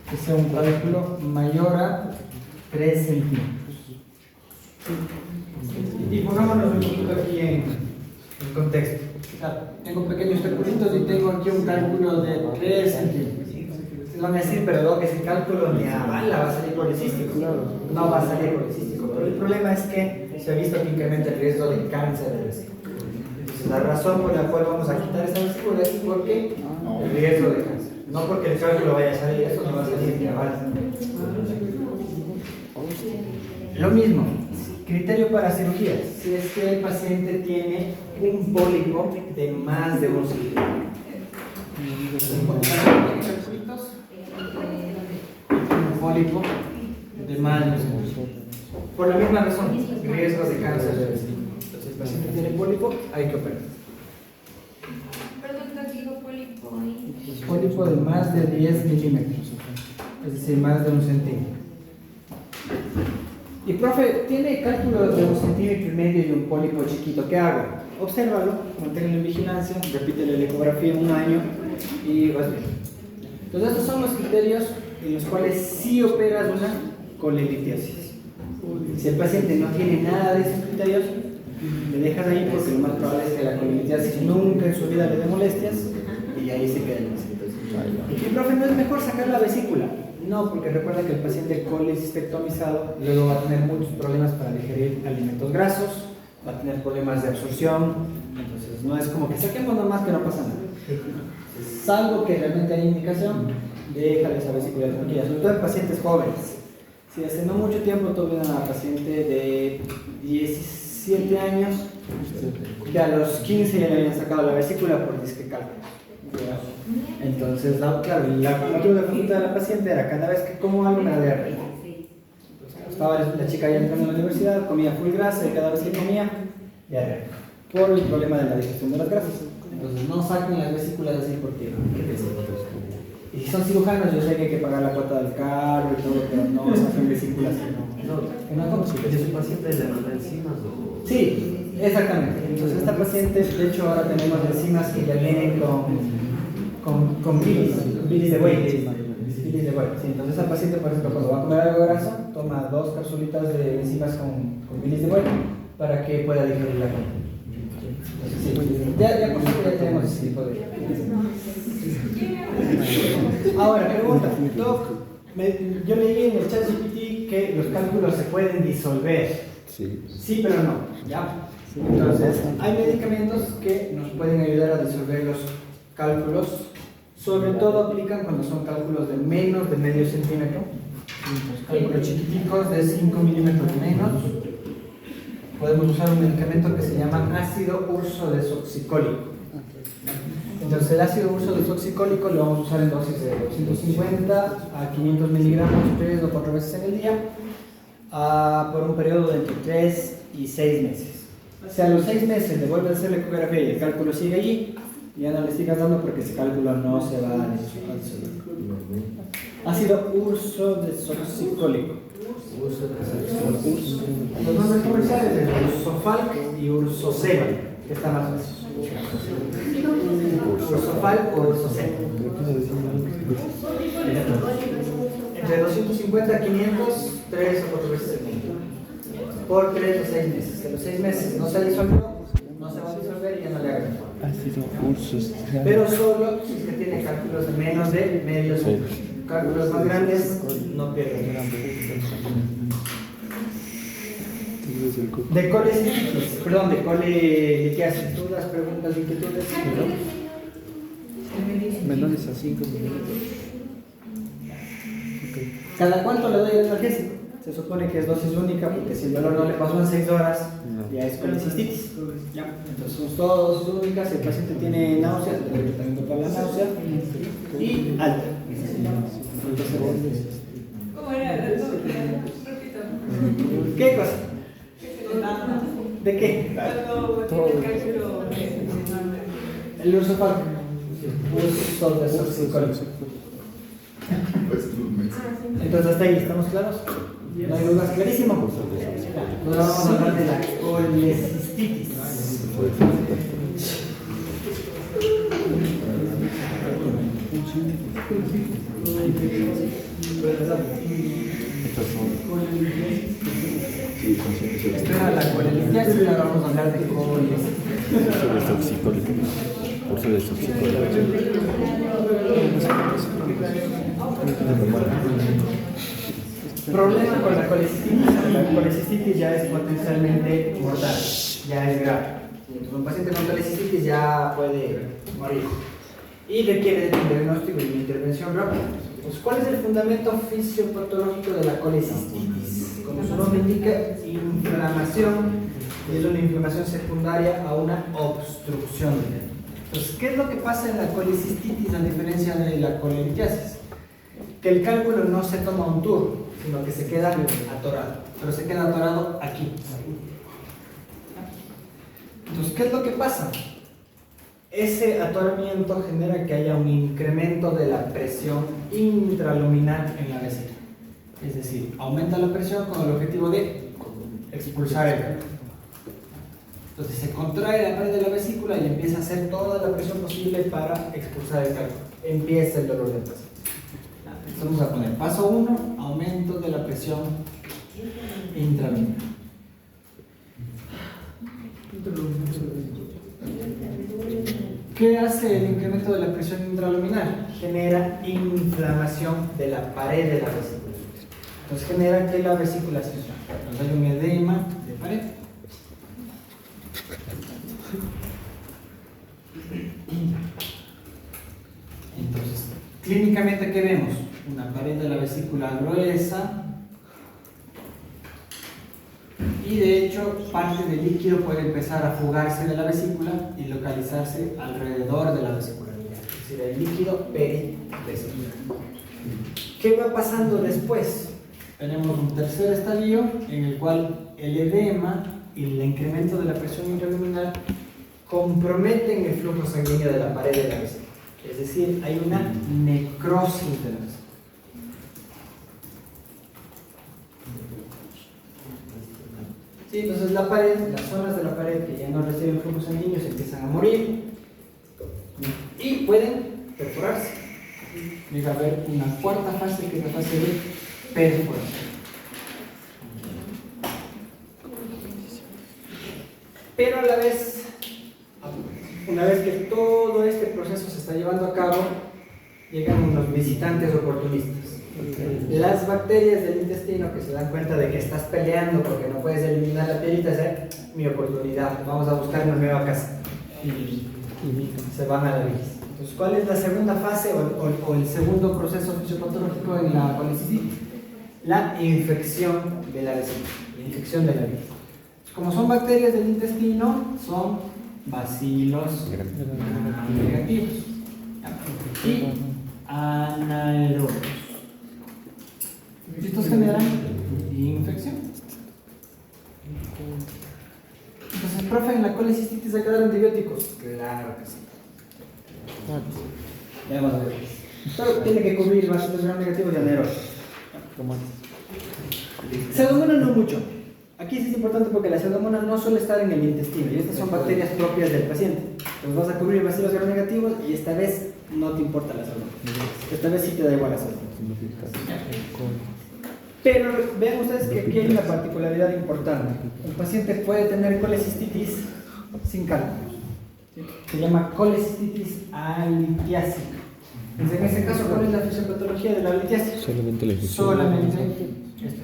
Que sea un cálculo mayor a 3 centímetros. Y pongámonos un poquito aquí en contexto. Tengo pequeños calculitos y tengo aquí un cálculo de 3 centímetros. Ustedes van a decir, pero Doc, ese cálculo ni a bala va a salir policístico. No va a salir policístico, pero el problema es que se ha visto que incrementa el riesgo de cáncer de vesícula. Entonces, la razón por la cual vamos a quitar esa vesícula es porque el riesgo de cáncer. No porque el cálculo vaya a salir, eso no va a salir ni a bala. Lo mismo. Criterio para cirugías. Si es que el paciente tiene un pólipo de más de 1 centímetro. Un pólipo de más de 1 centímetro. Por la misma razón, riesgos de cáncer de vesícula. Entonces, si el paciente tiene pólipo, hay que operar. Perdón, te digo pólipo ahí. Pólipo de más de 10 milímetros. Es decir, más de 1 centímetro. Y profe, tiene cálculo de 1,5 centímetros y un pólipo chiquito, ¿qué hago? Obsérvalo, manténlo en vigilancia, repítele la ecografía en 1 año y vas bien. Entonces estos son los criterios en los cuales sí operas una colelitiosis. Si el paciente no tiene nada de esos criterios, le dejas ahí porque lo más probable es que la colelitiosis nunca en su vida le dé molestias y ahí se queda el paciente. Y profe, ¿no es mejor sacar la vesícula? No, porque recuerda que el paciente colecistectomizado luego va a tener muchos problemas para digerir alimentos grasos, va a tener problemas de absorción, entonces no es como que saquemos nomás que no pasa nada. Salvo que realmente hay indicación, déjale esa vesícula tranquila, sobre todo en pacientes jóvenes. Si hace no mucho tiempo tuve una paciente de 17 años, que a los 15 ya le habían sacado la vesícula por disque cálculo. Entonces, claro, la cultura de conducta de la paciente era cada vez que como algo me da diarrea. Estaba la chica ya entrando a la universidad, comía full grasa y cada vez que comía, diarrea. Por el problema de la digestión de las grasas. Entonces, no saquen las vesículas así porque y si son cirujanos, yo sé que hay que pagar la cuota del carro y todo, pero no saquen vesículas que no conocen. ¿Es un paciente de las enzimas o...? Sí, exactamente. Entonces, esta paciente, de hecho, ahora tenemos enzimas que ya vienen con bilis de buey. Bilis de buey. Sí, entonces, esa paciente, por ejemplo, cuando va a comer algo graso, toma 2 capsulitas de enzimas con bilis de buey para que pueda digerir la comida. Entonces, sí, ya por supuesto ya tenemos ese tipo de... Ahora, pregunta, Doc, yo leí en el ChatGPT que los cálculos se pueden disolver. Sí, pero no. ¿Ya? Entonces, hay medicamentos que nos pueden ayudar a disolver los cálculos. Sobre todo aplican cuando son cálculos de menos de medio centímetro. Cálculos chiquiticos de 5 milímetros menos. Podemos usar un medicamento que se llama ácido ursodesoxicólico. Entonces el ácido urso desoxicólico lo vamos a usar en dosis de 250 a 500 miligramos 3 o 4 veces en el día por un periodo de entre 3 y 6 meses. Si a los 6 meses le vuelve a hacer la ecografía y el cálculo sigue allí, ya no le sigas dando porque ese cálculo no se va a disolver. Ácido urso desoxicólico. Los nombres comerciales son Ursofalc y Ursocel, que está más fácil. Ursofalc o Ursocel. Entre 250 a 500, 3 o 4 veces al día. Por 3 o 6 meses. Si a los 6 meses no se disolvió, no se va a disolver y ya no le hagan. Ácido urso. Pero solo si es que tiene cálculos de menos de medio segundo. Cálculos más grandes no pierden. De colecistitis, perdón, de colelitiasis. ¿Dudas, preguntas, inquietudes? Menores a 5 minutos. ¿Cada cuánto le doy el analgésico? Se supone que es dosis única porque si el dolor no le pasó en 6 horas, ya es colecistitis. ¿Ya? Entonces son todas dosis únicas. Si el paciente tiene náuseas, le doy tratamiento para la náusea y alta. ¿Cómo era? Repito. ¿Qué cosa? ¿De qué? El Ursofalc. Urso desoxicólico. Entonces hasta ahí, ¿estamos claros? ¿No hay dudas? Clarísimo. Ahora vamos a hablar de la colecistitis. Esto era la colelitiasis y ahora vamos a hablar de colecistitis. Urso desoxicólico. Urso desoxicólico. Problema con la colecistitis. La colecistitis ya es potencialmente mortal, ya es grave. Entonces, un paciente con colecistitis ya puede morir y requiere de un diagnóstico y una intervención rápida. Pues, ¿cuál es el fundamento fisiopatológico de la colecistitis? Como su nombre indica, inflamación, y es una inflamación secundaria a una obstrucción. Entonces, ¿qué es lo que pasa en la colecistitis a diferencia de la colelitiasis? Que el cálculo no se toma un tour, sino que se queda atorado, pero se queda atorado aquí. Entonces, ¿qué es lo que pasa? Ese atoramiento genera que haya un incremento de la presión intraluminal en la vesícula. Es decir, aumenta la presión con el objetivo de expulsar el cálculo. Entonces se contrae la pared de la vesícula y empieza a hacer toda la presión posible para expulsar el cálculo. Empieza el dolor del paciente. Entonces vamos a poner paso 1, aumento de la presión intraluminal. ¿Qué hace el incremento de la presión intraluminal? Genera inflamación de la pared de la vesícula. Entonces genera que la vesícula se inflame. Entonces hay un edema de pared. Entonces, clínicamente, ¿qué vemos? Una pared de la vesícula gruesa y de hecho parte del líquido puede empezar a fugarse de la vesícula y localizarse alrededor de la vesícula, es decir, el líquido perivesicular. ¿Qué va pasando después? Tenemos un tercer estadio en el cual el edema y el incremento de la presión intraluminal comprometen el flujo sanguíneo de la pared de la vesícula. Es decir, hay una necrosis de la vesícula. Sí, entonces la pared, las zonas de la pared que ya no reciben flujo sanguíneo se empiezan a morir y pueden perforarse. Llega a haber una cuarta fase que es la fase de perforación. Pero a la vez, una vez que todo este proceso se está llevando a cabo, llegan unos visitantes oportunistas. Las bacterias del intestino que se dan cuenta de que estás peleando porque no puedes eliminar la piedrita, dicen, mi oportunidad, vamos a buscar una nueva casa. Y se van a la bilis. Entonces, ¿cuál es la segunda fase o el segundo proceso fisiopatológico en la colecistitis? La infección de la vesícula, la infección de la bilis. Como son bacterias del intestino, son bacilos negativos y anaerobios. Estos generan infección. Entonces, profe, ¿en la colecistitis hay que dar antibióticos? Claro que sí. Ya vamos a ver. Solo tiene que cubrir bacilos gram negativos y anaerobios. Pseudomonas no mucho. Aquí sí es importante porque la pseudomonas no suele estar en el intestino y estas son bacterias propias del paciente. Entonces vas a cubrir bacilos gram negativos y esta vez no te importa la pseudomonas. Esta vez sí te da igual la pseudomonas. Pero vean ustedes que aquí hay una particularidad importante. El paciente puede tener colecistitis sin cálculos. Se llama colecistitis alitiásica. Entonces, en este caso, ¿cuál es la fisiopatología de la alitiasis? Solamente la infección. Solamente esto.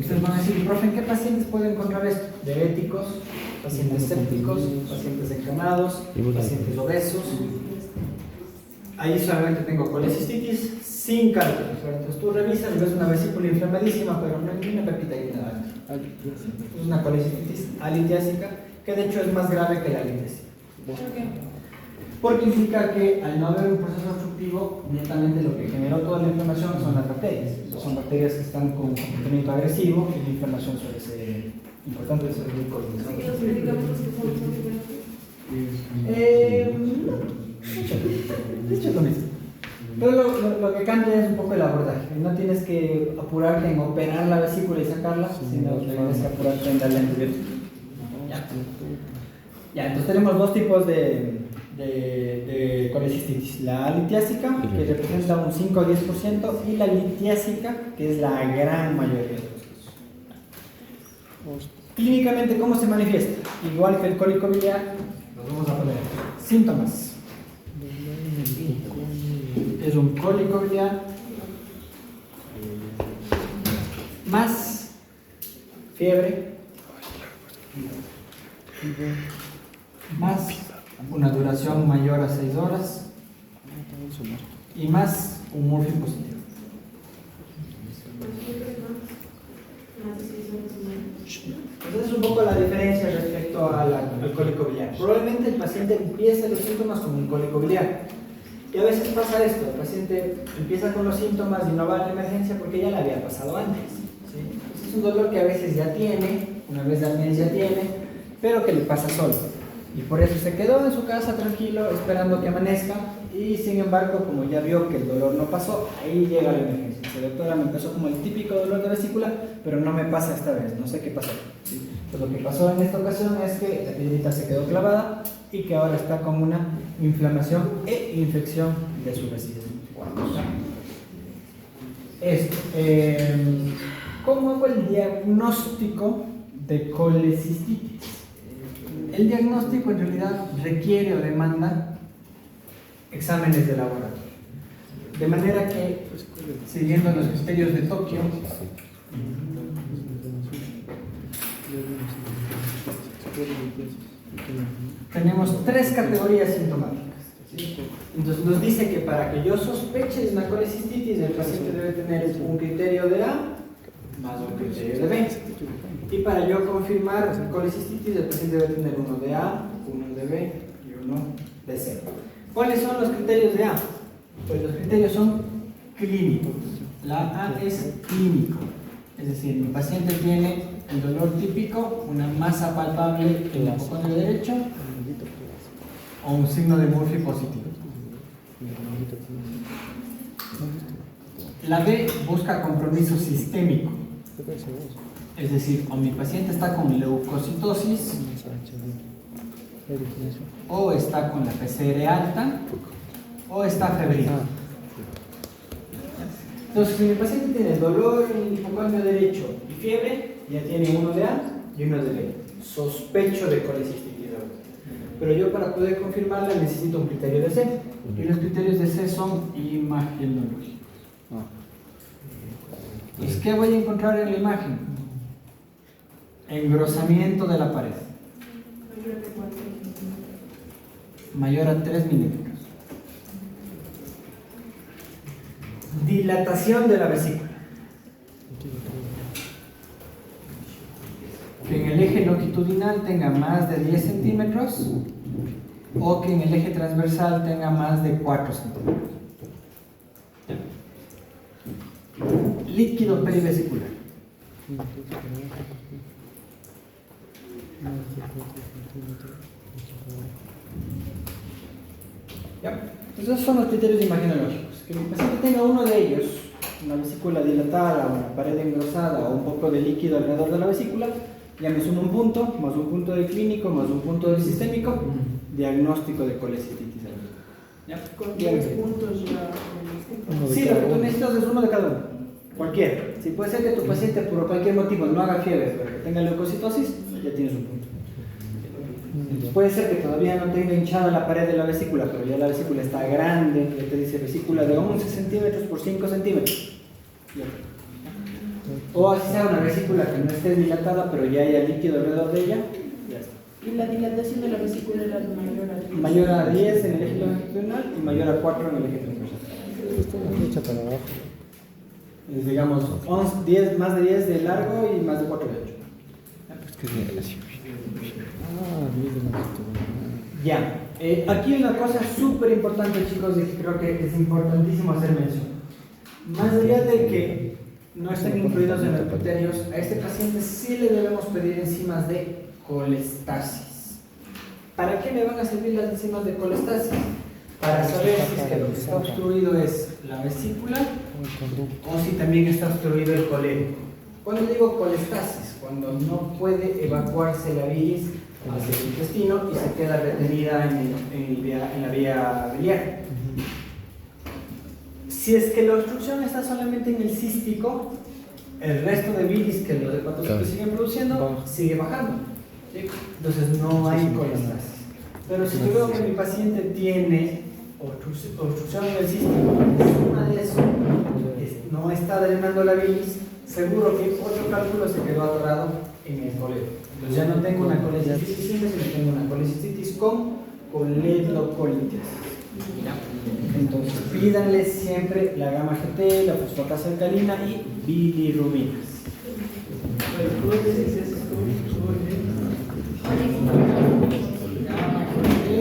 Ustedes van a decir, profe, ¿en qué pacientes puede encontrar esto? Diabéticos, pacientes sépticos, pacientes encamados, pacientes obesos. Ahí solamente tengo colecistitis sin cálculos. Entonces tú revisas y ves una vesícula inflamadísima, pero no hay ni una pepita ahí nada. Es una colecistitis alitiásica, que de hecho es más grave que la alitiasis. Porque implica que al no haber un proceso obstructivo, netamente lo que generó toda la inflamación son las bacterias. Son bacterias que están con comportamiento agresivo y la inflamación suele ser importante de ser ¿Los medicamentos que son de hecho, lo mismo. Pero lo que cambia es un poco el abordaje. No tienes que apurarte en operar la vesícula y sacarla, sino tienes que apurarte en darle antibiótico. Ya, entonces tenemos dos tipos de colecistitis. La alitiásica, que representa un 5 o 10%, y la litiásica, que es la gran mayoría de los casos. Clínicamente, ¿cómo se manifiesta? Igual que el cólico biliar, los vamos a poner. Síntomas. Es un cólico biliar más fiebre más una duración mayor a 6 horas y más un morfín positivo. Entonces es un poco la diferencia respecto al cólico biliar. Probablemente el paciente empieza los síntomas como un cólico biliar. Y a veces pasa esto, el paciente empieza con los síntomas y no va a la emergencia porque ya le había pasado antes. ¿Sí? Es un dolor que a veces ya tiene, una vez al mes ya tiene, pero que le pasa solo. Y por eso se quedó en su casa tranquilo, esperando que amanezca, y sin embargo, como ya vio que el dolor no pasó, ahí llega la emergencia. Dice, doctora, me empezó como el típico dolor de vesícula, pero no me pasa esta vez, no sé qué pasó. ¿Sí? Pues lo que pasó en esta ocasión es que la piedrita se quedó clavada y que ahora está con una inflamación e infección de su vesícula. Esto. ¿Cómo hago el diagnóstico de colecistitis? El diagnóstico en realidad requiere o demanda exámenes de laboratorio. De manera que, siguiendo los criterios de Tokio, tenemos 3 categorías sintomáticas. ¿Sí? Entonces nos dice que para que yo sospeche de una colecistitis, el paciente debe tener un criterio de A más un criterio de B. Y para yo confirmar colecistitis, el paciente debe tener uno de A, uno de B y uno de C. ¿Cuáles son los criterios de A? Pues los criterios son clínicos. La A es clínico. Es decir, mi paciente tiene el dolor típico, una masa palpable en el hipocondrio derecho o un signo de Murphy positivo. La B busca compromiso sistémico. Es decir, o mi paciente está con leucocitosis o está con la PCR alta o está febril. Entonces, si mi paciente tiene dolor en el hipocondrio derecho y fiebre, ya tiene uno de A y uno de B. Sospecho de colecistitis. Pero yo para poder confirmarla necesito un criterio de C. Y los criterios de C son imagenológicos. Pues, ¿qué voy a encontrar en la imagen? Engrosamiento de la pared. Mayor a 3 milímetros. Dilatación de la vesícula. que en el eje longitudinal tenga más de 10 centímetros o que en el eje transversal tenga más de 4 centímetros. Líquido perivesicular. ¿Ya? Entonces esos son los criterios imaginológicos. Que el paciente tenga uno de ellos, una vesícula dilatada, una pared engrosada o un poco de líquido alrededor de la vesícula, ya me sumo un punto, más un punto de clínico, más un punto de sistémico, diagnóstico de colecistitis aguda. ¿Ya? Con 10 puntos ya. Sí, lo que tú necesitas es uno de cada uno, cualquiera. Si puede ser que tu paciente por cualquier motivo no haga fiebre, pero que tenga leucocitosis, ya tienes un punto. Puede ser que todavía no tenga hinchada la pared de la vesícula, pero ya la vesícula está grande, ya te dice vesícula de 11 centímetros por 5 centímetros. O así sea una vesícula que no esté dilatada, pero ya haya líquido alrededor de ella, ya está. Y la dilatación de la vesícula era mayor a 10. Mayor a 10 en el eje longitudinal y mayor a 4 en el eje transversal. Echa para abajo. Es, digamos, 10, más de 10 de largo y más de 4 de ancho. Es que es así. Ah, bien, Ya, aquí una cosa súper importante, chicos, y que creo que es importantísimo hacer mención. Más allá de que no estén incluidos en los criterios, a este paciente sí le debemos pedir enzimas de colestasis. ¿Para qué le van a servir las enzimas de colestasis? Para saber si es que lo que está obstruido es la vesícula o si también está obstruido el colédoco. Cuando digo colestasis, cuando no puede evacuarse la bilis hacia el intestino y se queda retenida en la vía biliar. Si es que la obstrucción está solamente en el cístico, el resto de bilis que los hepatocitos siguen produciendo sigue bajando, ¿sí? Entonces no hay colestasis. Pero si yo veo que mi paciente tiene obstrucción en el cístico, encima de eso no está drenando la bilis, seguro que otro cálculo se quedó atorado en el colédoco. Entonces ya no tengo una colecistitis simple, sino tengo una colecistitis con coledocolitis. Entonces pídanle siempre la gamma GT, la fosfatasa alcalina y bilirubinas. Gamma GT,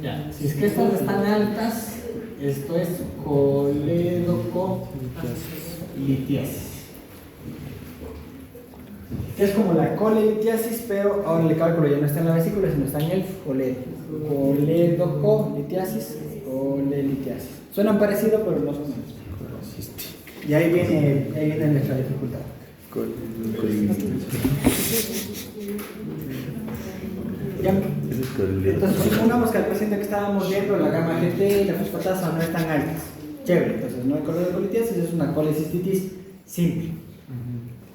ya, si es que estas están altas, esto es coledocolitis. Que es como la colelitiasis, pero ahora el cálculo ya no está en la vesícula, sino está en el coledocolitiasis, colelitiasis. Suenan parecido, pero no son menos. Y ahí viene nuestra dificultad. Ya. Entonces, supongamos que al paciente que estábamos viendo, la gamma GT y la fosfatasa no están altas. Chévere, entonces no hay coledocolitiasis, es una colecistitis simple.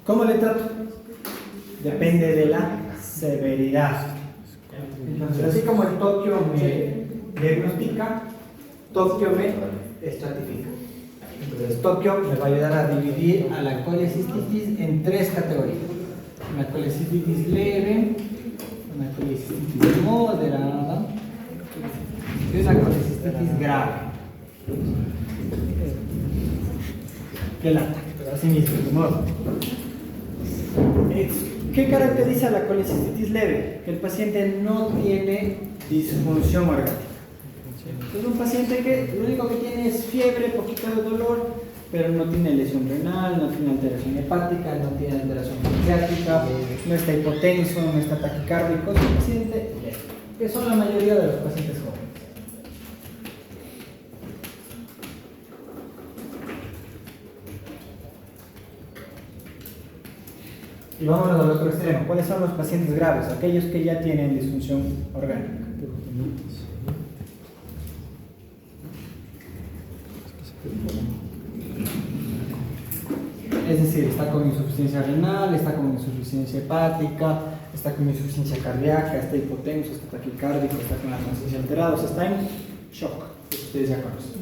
¿Cómo le trato? Depende de la severidad. Entonces, así como el Tokio me diagnostica, Tokio me estratifica. Entonces, Tokio me va a ayudar a dividir a la colecistitis en 3 categorías: una colecistitis leve, una colecistitis moderada y una colecistitis grave. Que lata, pero así mismo, de modo. ¿Qué caracteriza la colecistitis leve? Que el paciente no tiene disfunción orgánica. Es un paciente que lo único que tiene es fiebre, poquito de dolor, pero no tiene lesión renal, no tiene alteración hepática, no tiene alteración pancreática, no está hipotenso, no está taquicárdico. Es un paciente leve, que son la mayoría de los pacientes jóvenes. Y vámonos al otro extremo. ¿Cuáles son los pacientes graves? Aquellos que ya tienen disfunción orgánica. Es decir, está con insuficiencia renal, está con insuficiencia hepática, está con insuficiencia cardíaca, está hipotenso, está taquicárdico, está con la conciencia alterada, o sea, está en shock. Ustedes ya conocen.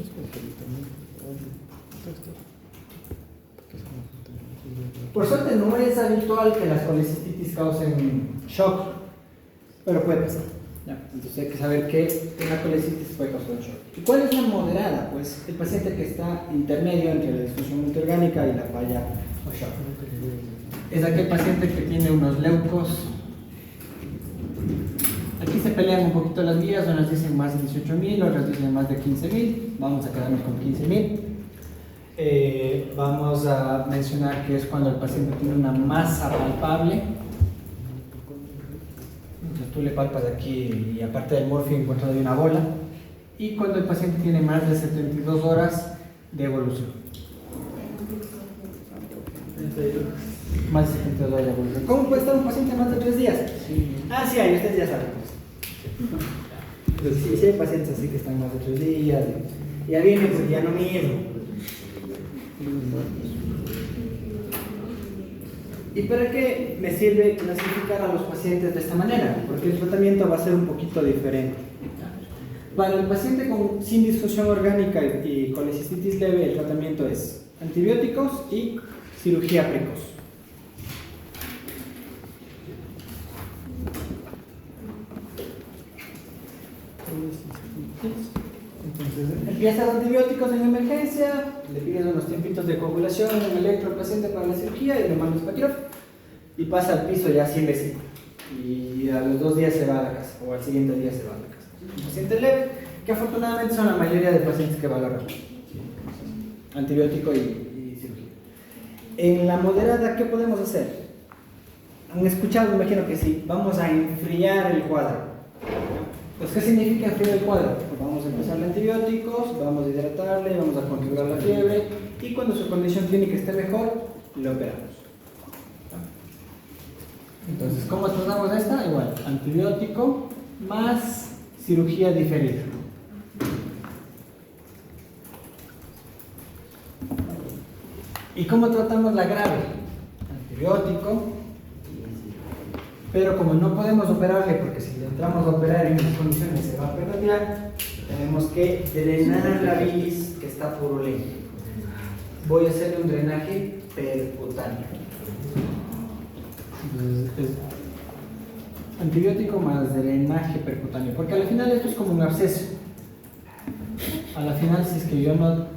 Por suerte no es habitual que las colecistitis causen shock, pero puede pasar. Ya, entonces hay que saber que una colecitis puede causar shock. ¿Y cuál es la moderada? Pues el paciente que está intermedio entre la disfunción multiorgánica y la falla o shock. Es aquel paciente que tiene unos leucos. Aquí se pelean un poquito las guías, unas dicen más de 18.000, otras dicen más de 15.000. Vamos a quedarnos con 15.000. Vamos a mencionar que es cuando el paciente tiene una masa palpable. Entonces tú le palpas aquí y aparte del morfio encuentras ahí una bola. Y cuando el paciente tiene más de 72 horas de evolución. Más de 72 horas de evolución. ¿Cómo puede estar un paciente más de 3 días? Ah, sí hay, ustedes ya saben. Entonces, sí hay pacientes así que están más de 3 días. Ya vienen porque ya no miden. ¿Y para qué me sirve clasificar a los pacientes de esta manera? Porque el tratamiento va a ser un poquito diferente. Para el paciente sin disfunción orgánica y colecistitis leve, el tratamiento es antibióticos y cirugía precoz. Entonces, empiezas antibióticos en emergencia, le pides unos tiempitos de coagulación, un electro al paciente para la cirugía y le mandas para quirófano y pasa al piso ya sin vesícula. Y a los 2 días se va a la casa o al siguiente día se va a la casa. Un paciente leve, que afortunadamente son la mayoría de pacientes que valoran antibiótico y cirugía. En la moderada, ¿qué podemos hacer? ¿Han escuchado? Me imagino que sí. Vamos a enfriar el cuadro. Pues, ¿qué significa enfriar el cuadro? Pues vamos a empezar antibióticos, vamos a hidratarle, vamos a controlar la fiebre y cuando su condición clínica esté mejor, lo operamos. Entonces, ¿cómo tratamos esta? Igual, antibiótico más cirugía diferida. ¿Y cómo tratamos la grave? Antibiótico, pero como no podemos operarle porque si le entramos a operar en esas condiciones se va a perder, tenemos que drenar la bilis que está purulenta. Voy a hacerle un drenaje percutáneo. Entonces, antibiótico más drenaje percutáneo, porque al final esto es como un absceso. A la final, si es que yo no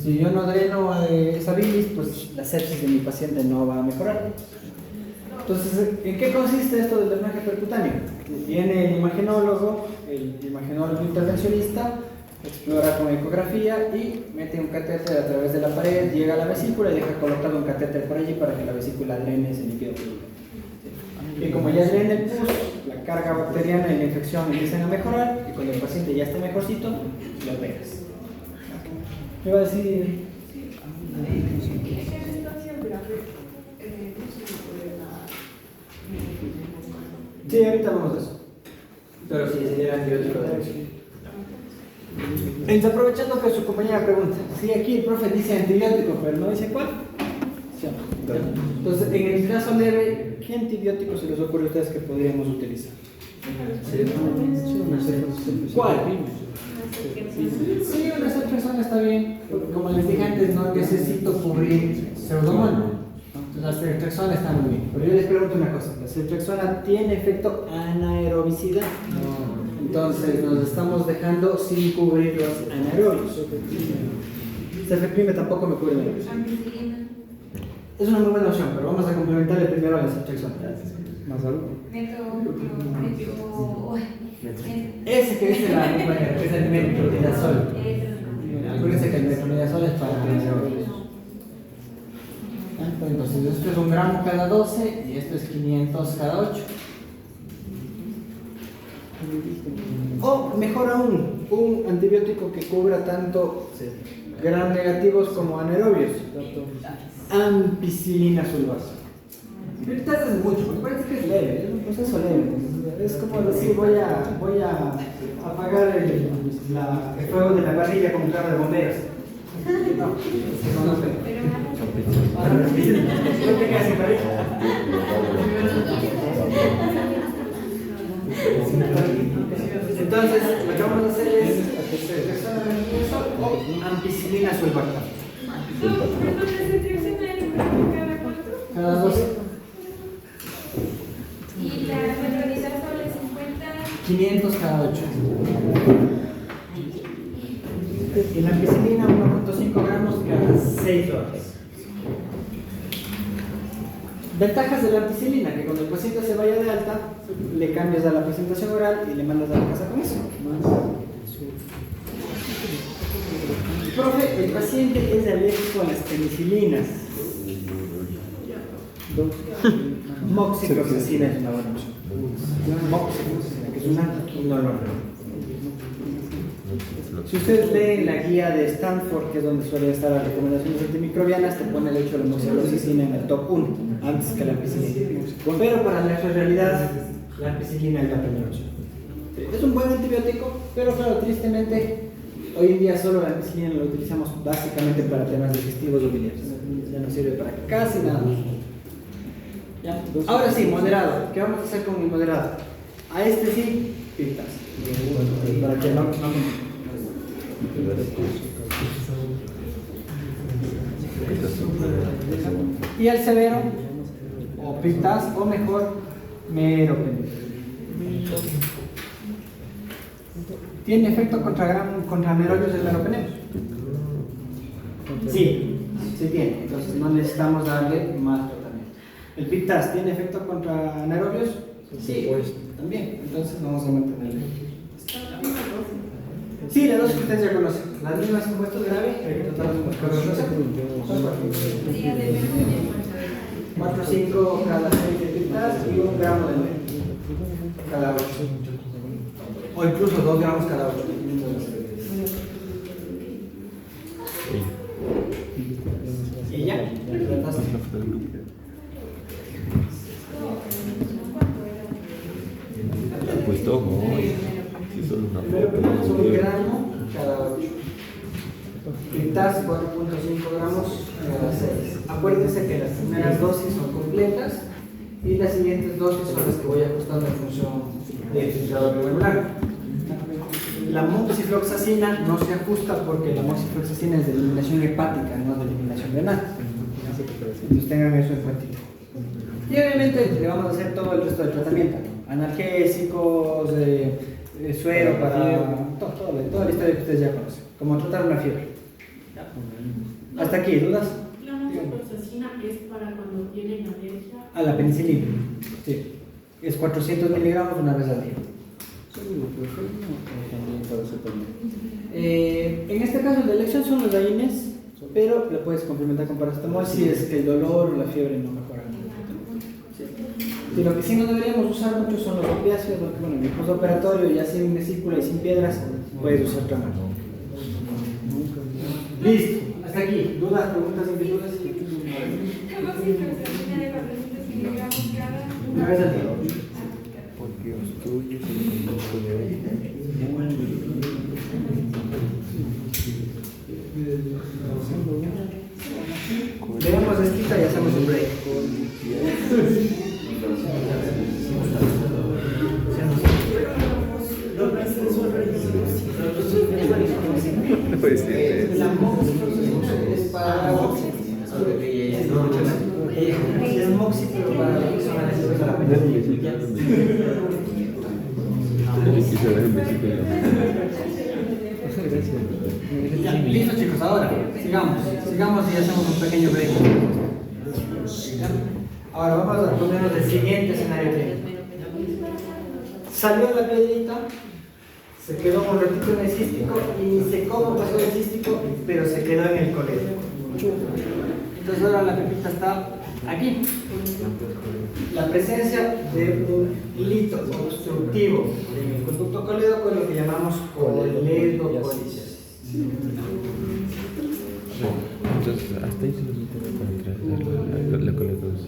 si yo no dreno esa bilis, pues la sepsis de mi paciente no va a mejorar. Entonces, ¿en qué consiste esto del drenaje percutáneo? Viene el imagenólogo intervencionista, explora con ecografía y mete un catéter a través de la pared, llega a la vesícula y deja colocado un catéter por allí para que la vesícula drene ese líquido purulento. Y como ya drena el pus, la carga bacteriana y la infección empiezan a mejorar y cuando el paciente ya esté mejorcito, lo operas. ¿Qué va a decir? Sí, ahorita vamos a eso. Pero sí, sería antibiótico de acción. Entonces, aprovechando que su compañera pregunta, sí, aquí el profe dice antibiótico, pero no dice cuál. Sí. Entonces, en el caso leve, ¿qué antibióticos se les ocurre a ustedes que podríamos utilizar? ¿Cuál? Sí, una ceftriaxona está bien, porque como les dije antes, no necesito cubrir pseudomonas. La ceftriaxona está muy bien. Pero yo les pregunto una cosa, ¿la ceftriaxona tiene efecto anaerobicidad? No. Entonces nos estamos dejando sin cubrir los anaerobios. Cefepime tampoco me cubre bien. Es una muy buena opción, pero vamos a complementarle primero a la ceftriaxona. ¿Más algo? Ese que dice la compañera, que es el metronidazol. Acuérdense que el metronidazol es para anaerobios. Entonces, esto es 1 gramo cada 12 y esto es 500 cada 8. O mejor aún, un antibiótico que cubra tanto gram negativos como anaerobios. Ampicilina sulfasa. Ahorita es mucho, porque parece que es leve, es un proceso leve. Es como decir, voy a apagar el fuego de la parrilla con un carro de bomberos. No, no sé. No te quedas sin pareja. Entonces, lo que vamos a hacer es o ampicilina sulfata. Cada 12. Y la metronidazol 500 cada 8. Y la ampicilina 1.5 gramos cada 6 horas. Ventajas de la ampicilina, que cuando el paciente se vaya de alta, le cambias a la presentación oral y le mandas a la casa con eso. Profe, el paciente es alérgico a las penicilinas. Moxifloxacina es una buena opción. Moxifloxacina, que es un dolor. Si ustedes leen la guía de Stanford, que es donde suelen estar las recomendaciones antimicrobianas, te pone el hecho de la moxifloxacina en el top 1, antes que la ampicilina. Pero para la realidad, la ampicilina es la primera opción. Es un buen antibiótico, pero claro, tristemente, hoy en día solo la ampicilina la utilizamos básicamente para temas digestivos o biliares. Ya no sirve para casi nada. ¿Ya? Ahora sí, moderado. ¿Qué vamos a hacer con el moderado? A este sí, pintas. Para que no. Y al severo, o pintas, o mejor, meropenem. ¿Tiene efecto contra neuronios del meropenem? Sí, sí tiene. Entonces no necesitamos darle más tratamiento. ¿El Pictas tiene efecto contra anaerobios? Sí, también. Entonces vamos a mantenerle. Sí, la dosis que ustedes ya conocen. Las mismas compuestos graves, hay que tratarlas con Día de menos 4 o 5 cada 6 de Pictas y 1 gramo de nuez cada 8. O incluso 2 gramos cada 8. Y ya, Pues todo, si solo una es un gramo cada 8. Pictas 4.5 gramos cada 6. Acuérdense que las primeras dosis son completas y las siguientes dosis son las que voy ajustando en función del filtrador regular. La moxifloxacina no se ajusta porque la moxifloxacina es de eliminación hepática, no de eliminación renal. Entonces tengan eso en cuenta. Y obviamente le vamos a hacer todo el resto del tratamiento. Analgésicos, suero para toda la historia que ustedes ya conocen. Como tratar una fiebre. Hasta aquí, ¿dudas? La moxifloxacina es para cuando tienen alergia. A la penicilina. Sí. Es 400 miligramos una vez al día. En este caso la elección son los AINES, pero le puedes complementar con paracetamol si es que el dolor o la fiebre no mejora. Sí, lo que sí no deberíamos usar mucho son los opiáceos, porque bueno, en el postoperatorio ya sin vesícula y sin piedras puedes usar tramadol. Listo, hasta aquí. ¿Dudas, preguntas, inquietudes? moxifloxacina de 400 miligramos cada Una vez al día. porque obstruye el conducto de aire. Leemos esta y hacemos un break. La moxifloxacina es para es moxiflo para los que son alérgicos a la penicilina. Ya, listo chicos, ahora sigamos y hacemos un pequeño break. Ahora vamos a ponernos el siguiente escenario clínico. Salió la piedrita, se quedó un ratito en el cístico y ni sé cómo pasó el cístico, pero se quedó en el colegio. Entonces ahora la pepita está aquí. La presencia de un lito obstructivo en el conducto colédoco es lo que llamamos coledocolisis. Entonces, hasta ahí se lo para la coledosis.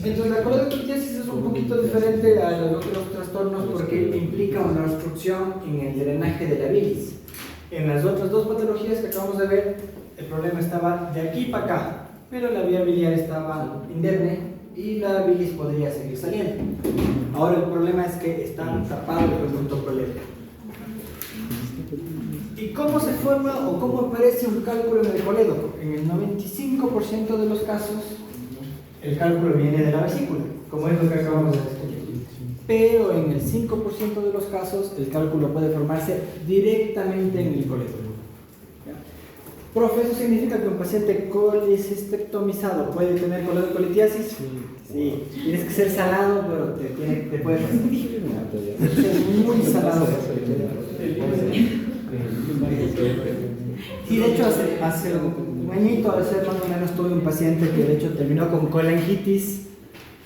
Entonces la coledocolitis es un poquito diferente a los otros trastornos porque implica una obstrucción en el drenaje de la bilis. En las otras dos patologías que acabamos de ver, el problema estaba de aquí para acá, pero la vía biliar estaba indemne y la bilis podría seguir saliendo. Ahora el problema es que está tapado el conducto colédoco. ¿Y cómo se forma o cómo aparece un cálculo en el colédoco? En el 95% de los casos, el cálculo viene de la vesícula, como es lo que acabamos de descubrir. pero en el 5% de los casos el cálculo puede formarse directamente en el colédoco. Profe, ¿eso significa que un paciente colecistectomizado puede tener coledocolitiasis? Sí. Tienes que ser salado, pero te puede pasar. Es muy salado. Y de hecho hace un añito, hace más o menos, tuve un paciente que de hecho terminó con colangitis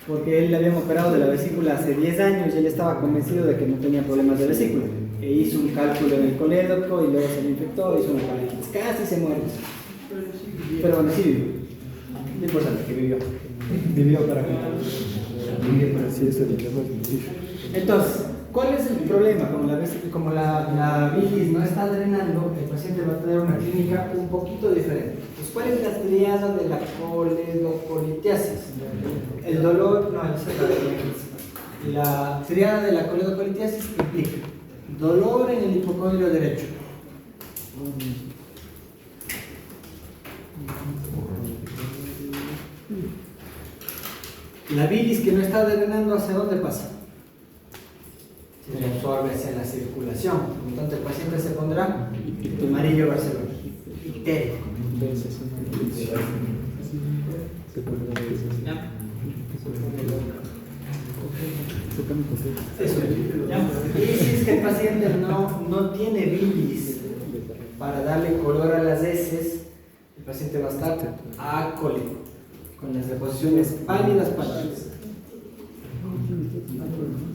porque él le habían operado de la vesícula hace 10 años y él estaba convencido de que no tenía problemas de vesícula. E hizo un cálculo en el colédoco y luego se le infectó, hizo una colangitis, casi se muere. Pero bueno, sí vivió. Lo importante es que vivió. Vivió para contar. Entonces, ¿cuál es el problema? Como la bilis no está drenando, el paciente va a tener una clínica un poquito diferente. Pues, ¿cuál es la triada de la coledocolitiasis? El dolor, no, esa es la coledocolitiasis. La triada de la coledocolitiasis implica dolor en el hipocondrio derecho, la bilis que no está drenando, ¿hacia dónde pasa? Se absorbe hacia la circulación. Por lo tanto, el paciente se pondrá amarillo Barcelona, ictérico. Eso. Y si es que el paciente no tiene bilis para darle color a las heces, el paciente va a estar acólico, con las deposiciones pálidas.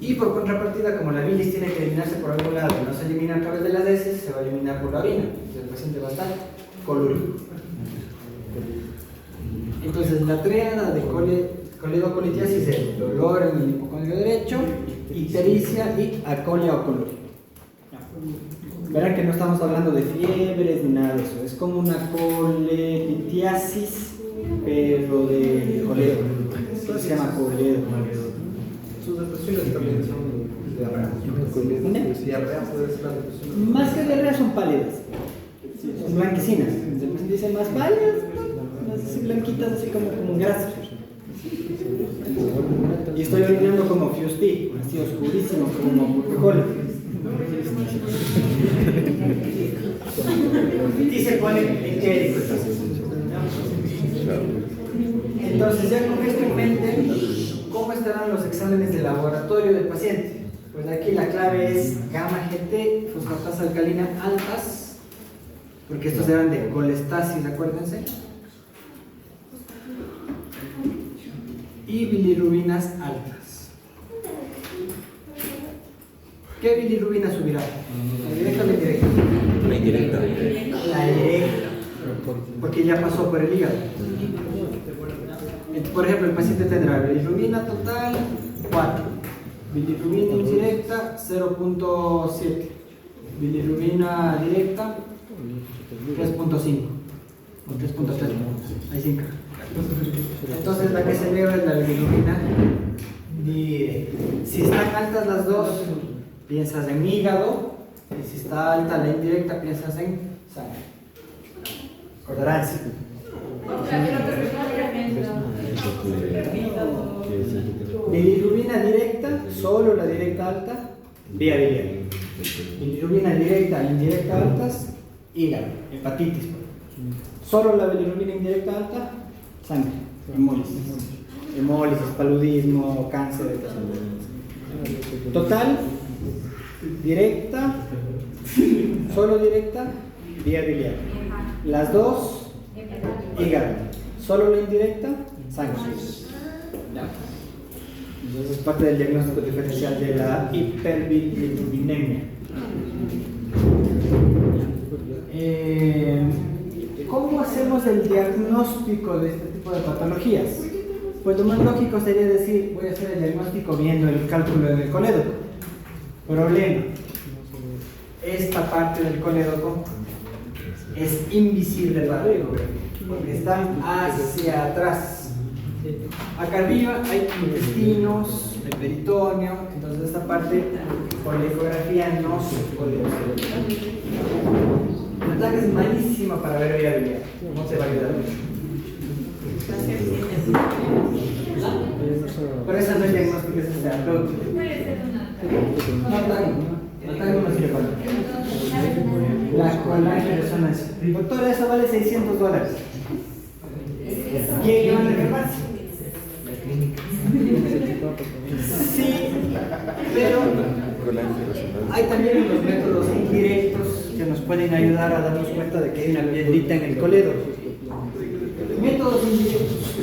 Y por contrapartida, como la bilis tiene que eliminarse por algún lado y no se elimina a través de las heces, se va a eliminar por la orina. Entonces el paciente va a estar colúrico. Entonces la triada de coledocolitiasis es dolor en el hipocondrio derecho, ictericia y acolia o coluria. Verán que no estamos hablando de fiebres ni nada de eso, es como una colitiasis, pero de coledo. Se llama coledo. Sus depresiones también son diarrea. Diarrea puede ser la depresión. Más que diarrea son pálidas, son blanquecinas. Se dicen más pálidas, más así blanquitas, así como grasas. Y estoy orinando como Fusti, así oscurísimo, como Coca-Cola. Y se pone ictérico. Entonces, ya con esto en mente, ¿cómo estarán los exámenes de laboratorio del paciente? Pues aquí la clave es gamma GT, fosfatasa alcalina altas, porque estos eran de colestasis, acuérdense. Y bilirubinas altas. ¿Qué bilirrubina subirá? ¿La directa o la indirecta? La indirecta. La directa, porque ya pasó por el hígado. Por ejemplo, el paciente tendrá bilirrubina total 4, bilirrubina indirecta 0.7, bilirrubina directa 3.5 o 3.3, hay 5. Entonces la que se eleva es la bilirrubina directa. Si están altas las dos, piensas en hígado, y si está alta la indirecta, piensas en sangre. Acordarán. Bilirrubina directa, solo la directa alta, vía biliar. Bilirrubina directa e indirecta altas, hígado, hepatitis. Solo la bilirrubina indirecta alta, sangre, hemólisis, paludismo, cáncer. Total, directa, solo directa, vía biliar. Las dos, hígado. Solo la indirecta, sangre. Entonces es parte del diagnóstico diferencial de la hiperbilirubinemia. ¿Cómo hacemos el diagnóstico de este tipo de patologías? Pues lo más lógico sería decir, voy a hacer el diagnóstico viendo el cálculo en el colédoco. Problema. Esta parte del colédoco es invisible para arriba, porque está hacia atrás. Acá arriba hay intestinos, el peritoneo, entonces esta parte por la ecografía no se puede ver. La placa es malísima para ver viabilidad, no se va a ayudar mucho. Pero esa no es diagnóstico, esa es terapéutica. Puede ser una. No me sirve para la colágeno resonancia. Doctora, eso vale $600. ¿Quién lleva la farmacia? Sí, pero hay también unos métodos indirectos que nos pueden ayudar a darnos cuenta de que hay una piedrita en el coledo. Métodos indirectos.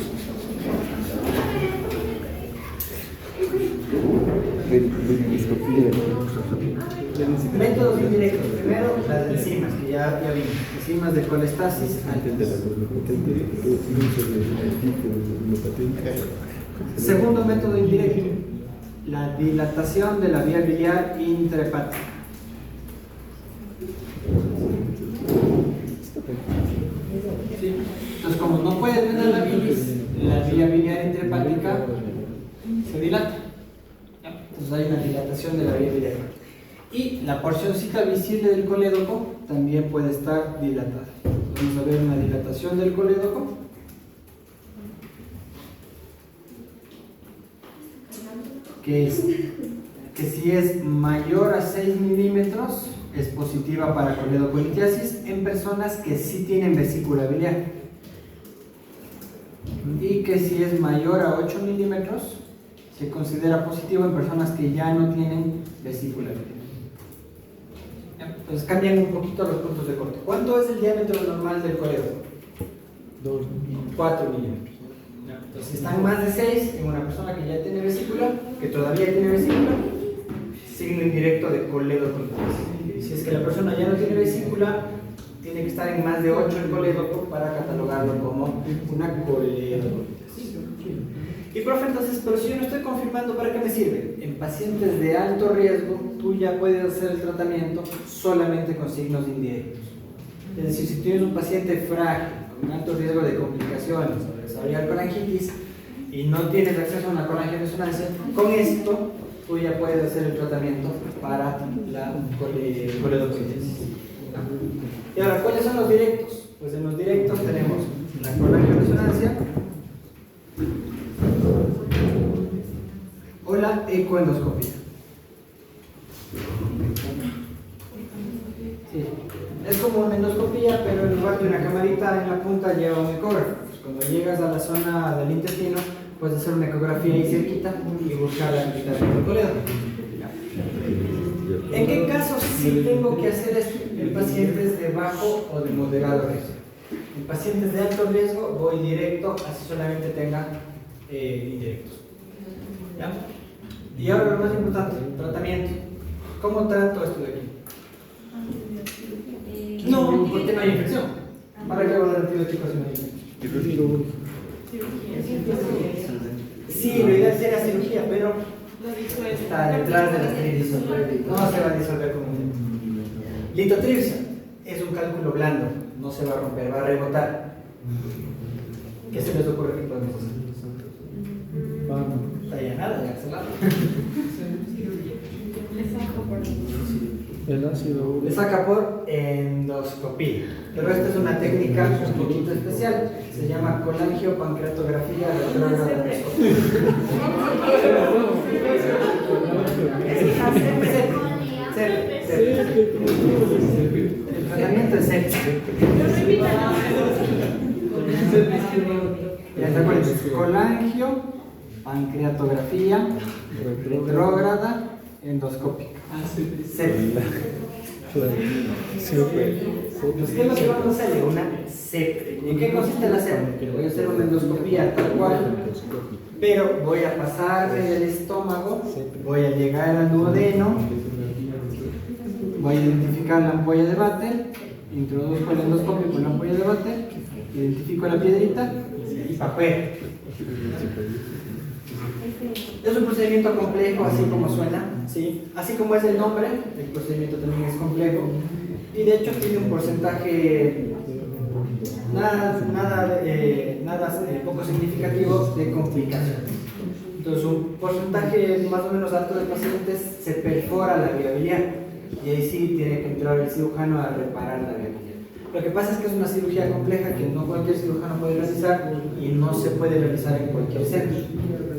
Métodos indirectos. Primero, las enzimas, que ya vimos. Enzimas de colestasis. Segundo método indirecto, la dilatación de la vía biliar intrahepática. ¿Sí? Entonces, como no puede tener la bilis, la vía biliar intrahepática se dilata. Entonces hay una dilatación de la vía biliar. Y la porcioncita visible del colédoco también puede estar dilatada. Vamos a ver una dilatación del colédoco. Que si es mayor a 6 milímetros es positiva para coledocolitiasis en personas que sí tienen vesícula biliar, y que si es mayor a 8 milímetros se considera positivo en personas que ya no tienen vesícula biliar. Entonces cambian un poquito los puntos de corte. ¿Cuánto es el diámetro normal del colédoco? 4 milímetros. Entonces, si están más de 6 en una persona que ya tiene vesícula, que todavía tiene vesícula, signo indirecto de coledocolitiasis. Si es que la persona ya no tiene vesícula, tiene que estar en más de 8 el colédoco para catalogarlo como una coledocolitiasis. Y profe, entonces, pero si yo no estoy confirmando, ¿para qué me sirve? En pacientes de alto riesgo, tú ya puedes hacer el tratamiento solamente con signos indirectos. Es decir, si tienes un paciente frágil, con alto riesgo de complicaciones o de desarrollar colangitis y no tienes acceso a una colangioresonancia, con esto tú ya puedes hacer el tratamiento para la coledocolitiasis. Y ahora, ¿cuáles son los directos? Pues en los directos tenemos la colangioresonancia o la ecoendoscopia. Sí. Es como una endoscopía, pero en lugar de una camarita en la punta lleva un ecógrafo. Pues cuando llegas a la zona del intestino, puedes hacer una ecografía ahí cerquita y buscar la mitad del coledo. ¿En qué casos sí tengo que hacer esto? En pacientes de bajo o de moderado riesgo. En pacientes de alto riesgo voy directo, así solamente tenga indirectos. ¿Ya? Y ahora lo más importante, tratamiento. ¿Cómo trato esto de aquí? No, porque no hay infección. ¿Para qué hago el antibiótico si no hay infección? Sí, lo ideal sería cirugía, pero está detrás de la esterilización. No se va a disolver como un litotripsia. Es un cálculo blando, no se va a romper, va a rebotar. ¿Qué se les ocurre que podemos hacer? Está ya nada, ya se lava. El ácido Le saca por endoscopía. Pero esta es una técnica un poquito especial. Se llama colangiopancreatografía retrógrada. El tratamiento es sepsis. Ya te acuerdas, colangiopancreatografía retrógrada endoscópica. Sepsis. ¿Qué es lo que vamos a hacer? Una sepsis. ¿En qué consiste la sepsis? Voy a hacer una endoscopía tal cual, pero voy a pasar del estómago, voy a llegar al duodeno, voy a identificar la ampolla de Vatel, introduzco el endoscopio con la ampolla de Vatel, identifico la piedrita y para afuera. Es un procedimiento complejo, así como suena, ¿sí? Así como es el nombre, el procedimiento también es complejo y de hecho tiene un porcentaje nada poco significativo de complicaciones. Entonces un porcentaje más o menos alto de pacientes se perfora la vía biliar y ahí sí tiene que entrar el cirujano a reparar la vía biliar. Lo que pasa es que es una cirugía compleja que no cualquier cirujano puede realizar y no se puede realizar en cualquier centro.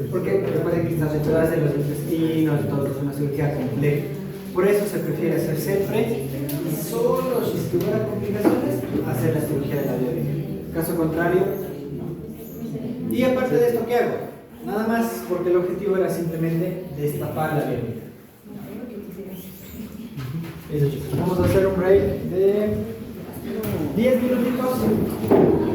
Porque recuerden que está detrás de los intestinos y todo, es una cirugía compleja. Por eso se prefiere hacer siempre y solo si hubiera complicaciones, hacer la cirugía de la bioética. Caso contrario, no. Y aparte de esto, ¿qué hago? Nada más porque el objetivo era simplemente destapar la bioética. Eso, chicos. Vamos a hacer un break de 10 minutitos.